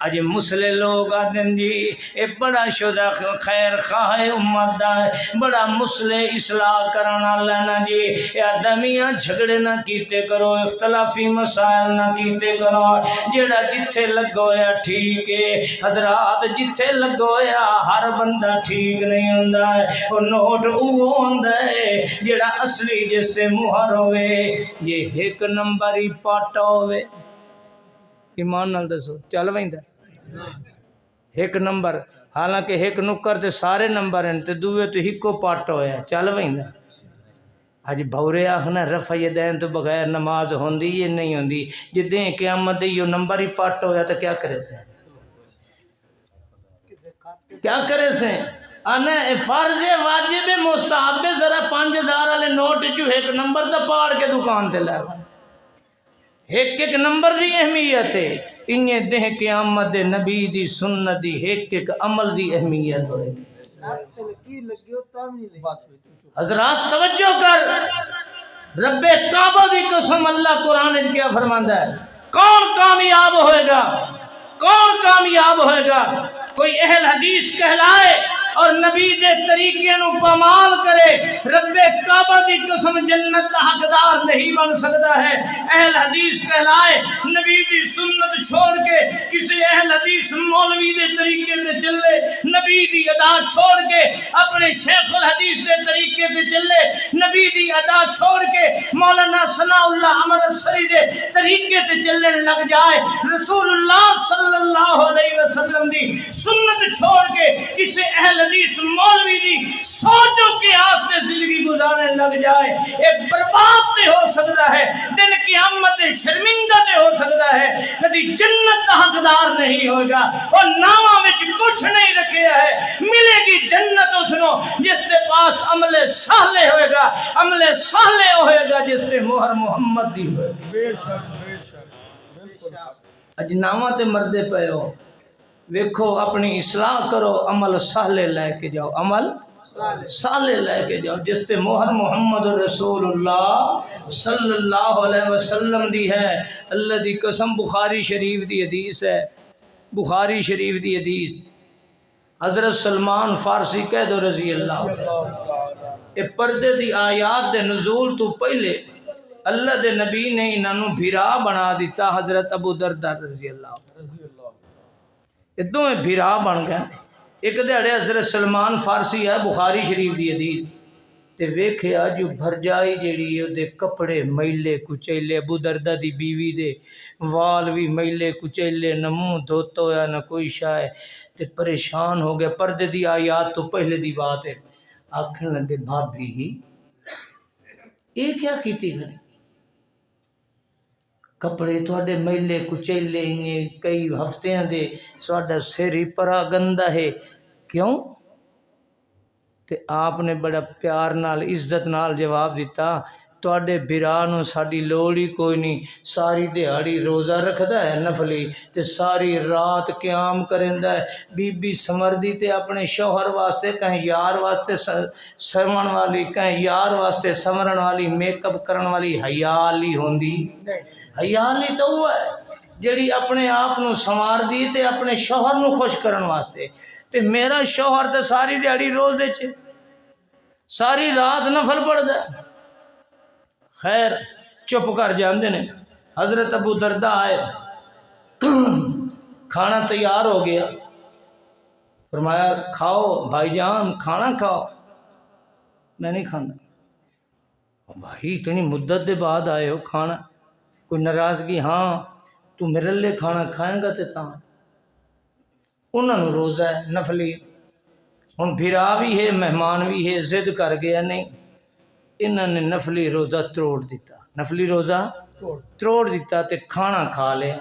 Speaker 1: اج مسلے لوگ آدن جی اے بڑا شدہ خیر خواہ امت دا ہے، بڑا مسلے اصلاح کرنا لینا جی. اے آدمیاں جھگڑے نہ کیتے کرو، اختلافی مسائل نہ کیتے کرو. جیڑا جتھے لگویا ٹھیک ہے حضرات، جتھے لگویا ہر بندہ ٹھیک نہیں ہوندا ہے. او نوٹ اوہ ہوندا ہے جیڑا اصلی جس سے مہر ہوئے. یہ ایک نمبر ہی پاٹا ہوئے، ایمان نال دسو چل ویندا ایک نمبر، حالانکہ ایک نکر تے سارے نمبر ہیں تے دوے تو ہکو پاٹ ہویا چل ویندا. اج بھورے آخنا رفع یدین تو بغیر نماز ہوندی یہ نہیں ہوندی. جدیں قیامت دے یہ نمبر ہی پاٹ ہویا تو کیا کرے سے، کیا کرے سے؟ آنا فرض واجب مستحب ذرا 5000 والے نوٹ چو ایک نمبر تو پاڑ کے دکان تے لے. ایک ایک نمبر دی اہمیت ہے انہیں دہ قیامت دے نبی دی سنت دی ایک ایک عمل دی اہمیت ہوئے گی حضرات توجہ کر رب کعبہ دی قسم اللہ قرآن میں کیا فرماندا ہے کون کامیاب ہوئے گا کون کامیاب ہوئے گا کوئی اہل حدیث کہلائے اور نبی دے طریقے نو پامال کرے رب کعبہ دی قسم جنت دا حقدار نہیں بن سکتا ہے اہل حدیث کہلائے نبی دی سنت چھوڑ کے کسی اہل حدیث مولوی دے طریقے تے چلے نبی دی ادا چھوڑ کے اپنے شیخ الحدیث دے طریقے تے چلے نبی دی ادا چھوڑ کے مولانا ثناء اللہ امرتسری دے طریقے تے چلنے لگ جائے رسول اللہ صلی اللہ علیہ وسلم دی سنت چھوڑ کے کسی اہل حدیث مولوی دی سوچوں کے آستے زندگی گزارنے لگ جائے ایک برباد تے ہو سکتا ہے دن قیامت شرمندہ تے ہو سکتا ہے کدی جنت دا حقدار نہیں ہوگا اور نامہ وچ کچھ نہیں رکھیا ہے ملے گی جنت اس نو جس کے پاس عمل صالح ہوئے گا عمل صالح ہوئے گا جس کے مہر محمد دی ہوئے گا
Speaker 2: بے شک
Speaker 1: اج نامہ تے مردے پے ہو ویکھو اپنی اصلاح کرو عمل صالح لے کے جاؤ عمل صالح لے کے جاؤ جس تے مہر محمد رسول اللہ صلی اللہ علیہ وسلم دی ہے اللہ دی قسم بخاری شریف دی حدیث ہے بخاری شریف دی حدیث حضرت سلمان فارسی کہہ دو رضی اللہ اے پردے دی آیات دے نزول تو پہلے اللہ دے نبی نے انہوں بھیرا بنا دیتا حضرت ابو دردہ رضی اللہ ادوں میں بھیرا بن گیا ایک دیڑے حضرت سلمان فارسی ہے بخاری شریف دی حدیث تے ویکھیا جو بھرجائی جیڑی ہے دے کپڑے میلے کچیلے ابو دردہ دی بیوی دے وال بھی میلے کچیلے نہ منہ دھوتا ہویا نہ کوئی شائے تے پریشان ہو گئے پردے دی آیات تو پہلے دی بات ہے آکھن لگے بھابی یہ کیا کیتی گھر کپڑے تھوڑے میلے کچیلے ہیں کئی ہفتیاں دے سواڈا سر ہی پرا گندا ہے کیوں تے آپ نے بڑا پیار نال عزت نال جواب دیتا تواڈے بھرا نو ساڈی لوڑ ہی کوئی نہیں ساری دیہاڑی روزہ رکھدا ہے نفلی تے ساری رات قیام کریندا ہے بی بی سمردی تے اپنے شوہر واسطے کہیں یار واسطے سمن والی کہیں یار واسطے سمرن والی میک اپ کرن والی حیالی ہوندی حیالی تو وہ ہے جڑی اپنے آپ نو سنوار دی تے اپنے شوہر نو خوش کرن واسطے تے میرا شوہر تے ساری دیہاڑی روزے چ ساری رات نفل پڑھدا ہے خیر چپ کر جاندے نے حضرت ابو دردہ آئے کھانا تیار ہو گیا فرمایا کھاؤ بھائی جان کھانا کھاؤ میں نہیں کھانا بھائی اتنی مدت دے بعد آئے ہو کھانا کوئی ناراضگی ہاں تو میرے لئے کھانا کھائیں گا تے تاں انہوں نے روزہ ہے نفلی ہن بھرا بھی ہے مہمان بھی ہے ضد کر گیا نہیں انہوں نے نفلی روزہ توڑ دیتا نفلی روزہ توڑ دیتا تے کھانا کھا لیا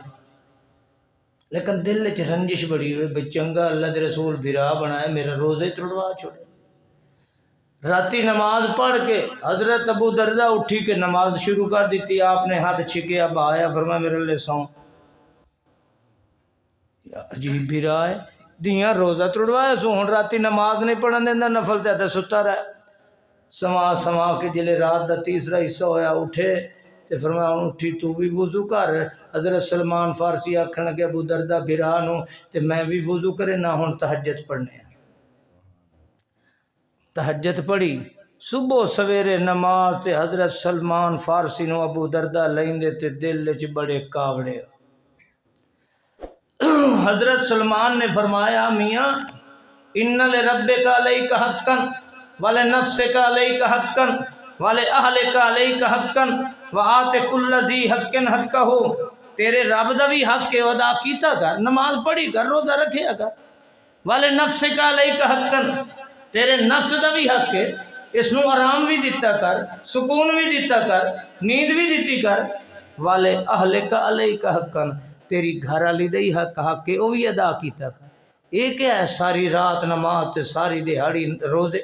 Speaker 1: لیکن دل وچ رنجش بڑی ہوئی بھئی چنگا اللہ دے رسول بھرا بنایا میرا روزہ توڑوا چھوڑے راتی نماز پڑھ کے حضرت ابو دردہ اٹھی کے نماز شروع کر دیتی آپ نے ہاتھ چھکے اب آیا فرمایا میرے لئے سو عجیب بھرا ہے دیاں روزہ توڑوایا سو ہن راتی نماز نہیں پڑھن دیندا نفل تے ستا رہا سما کے جلے رات دا تیسرا حصہ ہویا اٹھے تے فرمایا اٹھی تو بھی وضو کر حضرت سلمان فارسی آکھن لگے ابو دردہ بھرا نو تے میں بھی وضو کرے نہ ہن تہجد پڑھنے تہجد پڑھی صبح سویرے نماز تے حضرت سلمان فارسی نو ابو دردہ لیندے تے دل وچ بڑے کاوڑے حضرت سلمان نے فرمایا میاں ان لربک علیک حقا ولنفسک علیک حقا ولأہلک علیک حقا وآت کل ذی حق حقہ تیرے رب دا بھی حق ہے ادا کیتا کر نماز پڑھی کر روزہ رکھیا کر ولنفسک علیک حقا تیرے نفس دا بھی حق ہے اس نو آرام بھی دیتا کر سکون بھی دیتا کر نیند بھی دیتی کر والے اہلک علیک حقا تیری گھر والی دے حق ہے وہ بھی ادا کیتا کر یہ کیا ہے ساری رات نماز تے ساری دیہاڑی روزے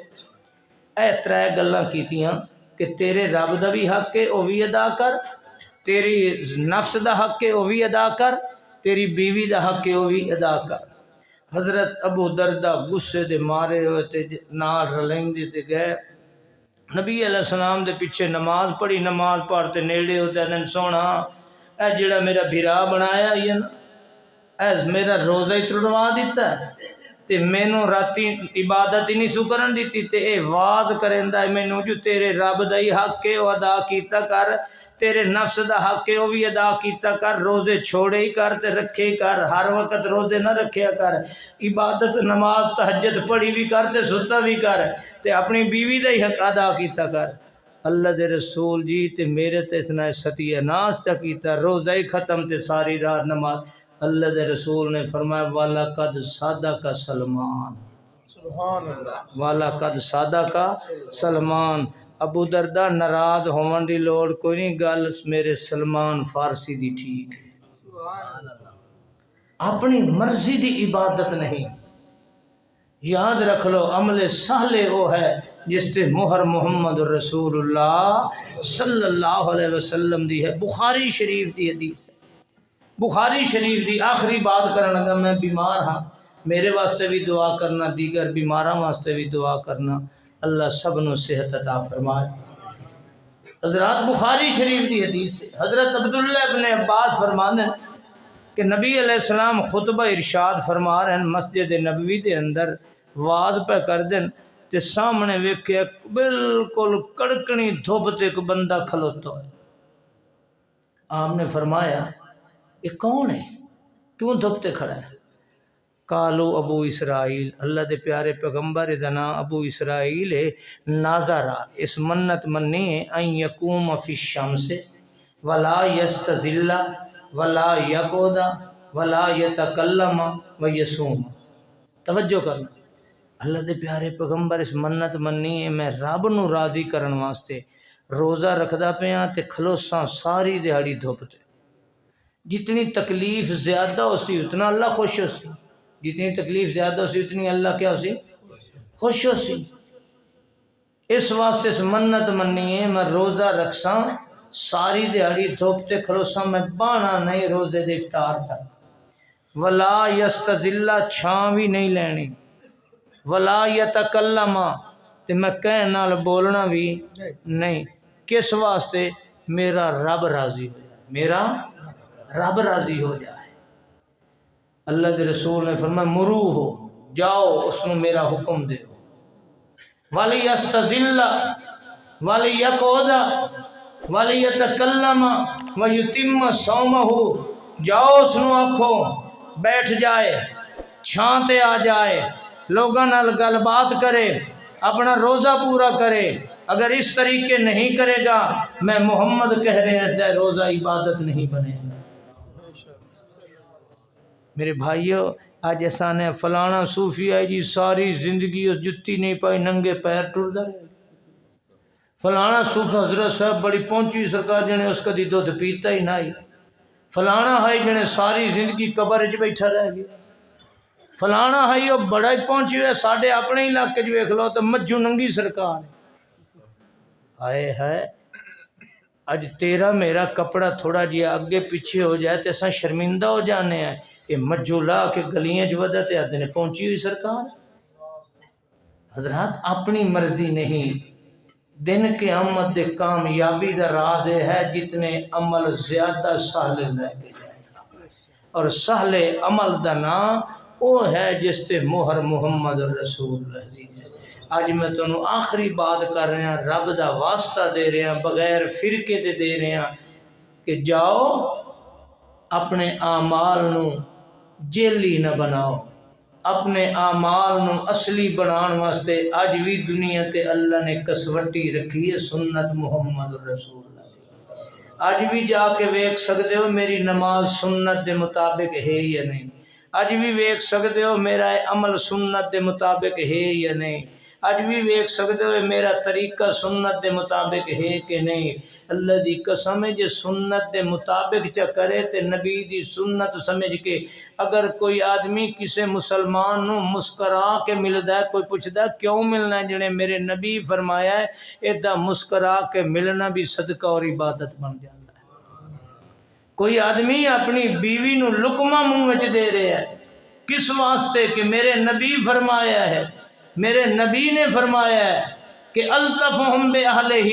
Speaker 1: اے ترے گلاں کیتیاں کہ تیرے رب دا بھی حق ہے وہ بھی ادا کر تیری نفس دا حق ہے وہ بھی ادا کر، تیری بیوی دا حق ہے وہ بھی ادا کر۔ حضرت ابو دردہ غصے دے مارے ہوئے تے نال رلیندے تے گئے نبی علیہ السلام دے پیچھے نماز پڑھی، نماز پڑھتے نیڑے ہوتے دن سونا اے جڑا میرا بھرا بنایا یہ نا اے میرا روزہ ہی تڑوا دیتا ہے تے مینوں راتی عبادت ہی نہیں سو کرن دیتی تے اے واز کریندا ہے مینوں جو تیرے رب دا ہی حق ہے وہ ادا کیتا کر، تیرے نفس دا حق ہے وہ بھی ادا کیتا کر، روزے چھوڑے ہی کر تے رکھے ہی کر، ہر وقت روزے نہ رکھیا کر، عبادت نماز تہجد پڑھی بھی کر تے ستا بھی کر تے اپنی بیوی دا ہی حق ادا کیتا کر۔ اللہ دے رسول جی تے میرے تے اس نے ستیہ ناس چا کیتا، روزہ ہی ختم تے ساری رات نماز۔ اللہ دے رسول نے فرمایا وَلَقَدْ صَدَقَ سلمان،
Speaker 2: سبحان اللہ،
Speaker 1: وَلَقَدْ صَدَقَ سلمان۔ ابو دردہ ناراض ہون دی لوڑ کوئی نہیں، گل میرے سلمان فارسی دی ٹھیک ہے،
Speaker 2: سبحان اللہ،
Speaker 1: اپنی مرضی دی عبادت نہیں۔ یاد رکھ لو عمل صالح وہ ہے جس تے مہر محمد رسول اللہ صلی اللہ علیہ وسلم دی ہے۔ بخاری شریف دی حدیث ہے، بخاری شریف دی۔ آخری بات کرنا لگا، میں بیمار ہاں، میرے واسطے بھی دعا کرنا، دیگر بیماراں واسطے بھی دعا کرنا، اللہ سب نو صحت عطا فرمائے۔ حضرات بخاری شریف دی حدیث ہے، حضرت عبداللہ ابن عباس فرماندے کہ نبی علیہ السلام خطبہ ارشاد فرما رہے ہیں، مسجد نبوی دے اندر واز پہ کر دیں تے سامنے ویکھے بالکل کڑکنی دھوپ تے ایک بندہ کھلوتا ہے۔ آپ نے فرمایا یہ کون ہے، کیوں دھوپ تے کھڑا ہے؟ کالو ابو اسرائیل، اللہ دے پیارے پیغمبر دا نام ابو اسرائیل ہے، ناظرہ اس منت منی ہے ان یقوم فی الشمس ولا یستظل ولا یقعد ولا یتکلم ویصوم۔ توجہ کرنا، اللہ دے پیارے پیغمبر اس منت منی ہے میں رب نو راضی کرن واسطے روزہ رکھدا پیاں تے کھلوساں ساری دیہڑی دھوپ تے، جتنی تکلیف زیادہ ہو سی اتنا اللہ خوش ہو سی، جتنی تکلیف زیادہ ہو سی اتنی اللہ کیا ہو سی، خوش ہو سی۔ اس واسطے اس منت منی ہے میں روزہ رکھساں ساری دیہڑی دھوپ تے کھلوساں، میں بانا نہیں روزے دے افطار تک، ولا یستظل چھاں بھی نہیں لینی، ولا یتکلم تے میں کہن نال بولنا بھی نہیں۔ کس واسطے؟ میرا رب راضی ہو جائے، میرا رب راضی ہو جائے۔ اللہ دے رسول نے فرمایا مرو ہو جاؤ اس نے میرا حکم دے ولی یستظل ولی یقعد ولی یتکلم ویتم صومہ، جاؤ اس نو آکھو بیٹھ جائے، چھاں تے آ جائے، لوگاں نال گل بات کرے، اپنا روزہ پورا کرے۔ اگر اس طریقے نہیں کرے گا میں محمد کہہ رہے ہیں روزہ عبادت نہیں بنے گا۔ میرے بھائیو آج ایسا نے فلانا صوفی ہے جی ساری زندگی اس جتی نہیں پائی، ننگے پیر ٹردا رہے۔ فلانا صوفی حضرت صاحب بڑی پہنچی سرکار جنے اس کا دی دودھ پیتا ہی نہ، فلانا ہے جنے ساری زندگی قبر وچ بیٹھا رہ گیا، فلانا ہے وہ بڑا ہی پہنچی ہوئے ساڈے اپنے علاقے ویکھ لو تو مجھو ننگی سرکار آئے ہے۔ اج تیرا میرا کپڑا تھوڑا جہا اگے پیچھے ہو جائے تو اساں شرمندہ ہو جانے ہیں، یہ مجھو لا کے گلیاں ودا تے آدھے نے پہنچی ہوئی سرکار۔ حضرات اپنی مرضی نہیں، دن قیامت دے کامیابی دا راز ہے جتنے عمل زیادہ سہلے لے کے جائے گا، اور سہلے عمل دا نام وہ ہے جس تے مہر محمد رسول اللہ۔ اج میں تنوں آخری بات کر رہا ہاں، رب دا واسطہ دے رہے ہیں، بغیر فرقے دے رہے ہیں کہ جاؤ اپنے اعمال نو جیلی نہ بناؤ، اپنے اعمال نو اصلی بنان واسطے اج بھی دنیا تے اللہ نے کسوٹی رکھی ہے سنت محمد رسول اللہ۔ اج بھی جا کے ویکھ سکتے ہو میری نماز سنت دے مطابق ہے یا نہیں، اج بھی ویکھ سکتے ہو میرا عمل سنت دے مطابق ہے یا نہیں، اج بھی ویکھ سکتے ہو میرا طریقہ سنت دے مطابق ہے کہ نہیں۔ اللہ دی قسم ہے جے سنت دے مطابق چا کرے تے نبی دی سنت سمجھ کے، اگر کوئی آدمی کسے مسلمان نو مسکرا کے ملدا ہے، کوئی پوچھدا کیوں ملنا ہے، جنے میرے نبی فرمایا ہے ایدہ مسکرا کے ملنا بھی صدقہ اور عبادت بن جاتا ہے۔ کوئی آدمی اپنی بیوی نو لقمہ منہ وچ دے رہا ہے کس واسطے کہ میرے نبی فرمایا ہے، میرے نبی نے فرمایا ہے کہ الطفہم بِأہلہ،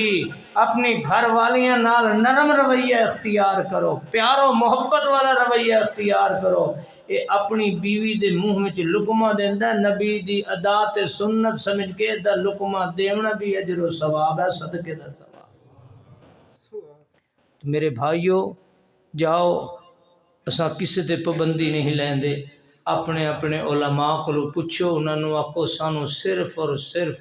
Speaker 1: اپنی گھر والیاں نال نرم رویہ اختیار کرو، پیار و محبت والا رویہ اختیار کرو۔ اے اپنی بیوی دے منہ وچ لقمہ دیندا، نبی دی ادا تے سنت سمجھ کے دا لقمہ دیونا بھی اجر و ثواب ہے، صدقے دا ثواب۔ تو میرے بھائیو جاؤ، اساں کسی تے پابندی نہیں لیندے، اپنے اپنے علماء کو پوچھو، انہاں نوں آکھو سانو صرف اور صرف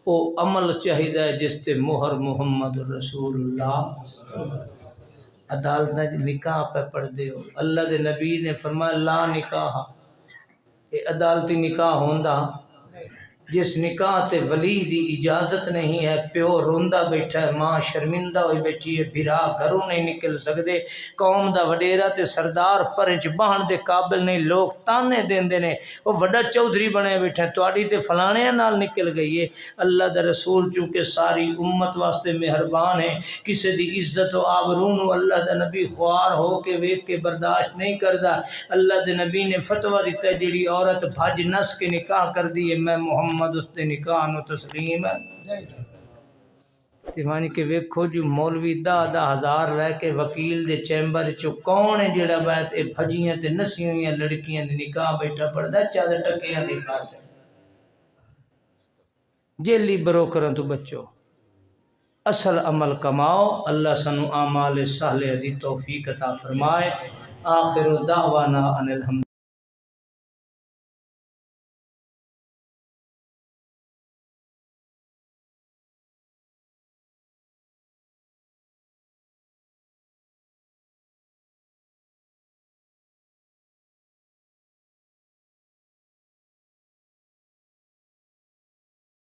Speaker 1: او عمل چاہیدا ہے جس تے مہر محمد رسول اللہ۔ عدالت نکاح پہ پڑھ دے ہو، اللہ دے نبی نے فرمایا لا نکاح، اے عدالتی نکاح ہوندا جس نکاح تے ولی دی اجازت نہیں ہے، پیو روندا بیٹھا ہے، ماں شرمندہ ہوئی بیٹھی ہے، بھرا گھروں نہیں نکل سکدے، قوم دا وڈیرا تے سردار پرچ بہن دے قابل نہیں، لوگ تانے دیندے نے، وہ وڈا چودھری بنے بیٹھے تواڈی تے فلانے نال نکل گئی ہے۔ اللہ دا رسول چونکہ ساری امت واسطے مہربان ہے، کسی دی عزت و آبرو نو اللہ دا نبی خوار ہو کے ویکھ کے برداشت نہیں کردا۔ اللہ دے نبی نے فتویٰ دیتا ہے جیڑی عورت بھج نس کے نکاح کر دی ہے میں محمد اس دے نکاح نو تسلیم ہے۔ تیوانی کہ ویکھو جو مولوی 10,000 لے کے وکیل دے چیمبر چو کون ہے جڑا بیت اے بھجیاں تے نسیاں ہوئیاں لڑکیاں دے نکاح بیٹھا پڑھدا ہے چاد ٹکیاں دی خاطر۔ جیلی بروکراں تو بچو، اصل عمل کماؤ، اللہ سنو اعمال صالحہ دی توفیق عطا فرمائے۔ آخر دعوانا ان الحمد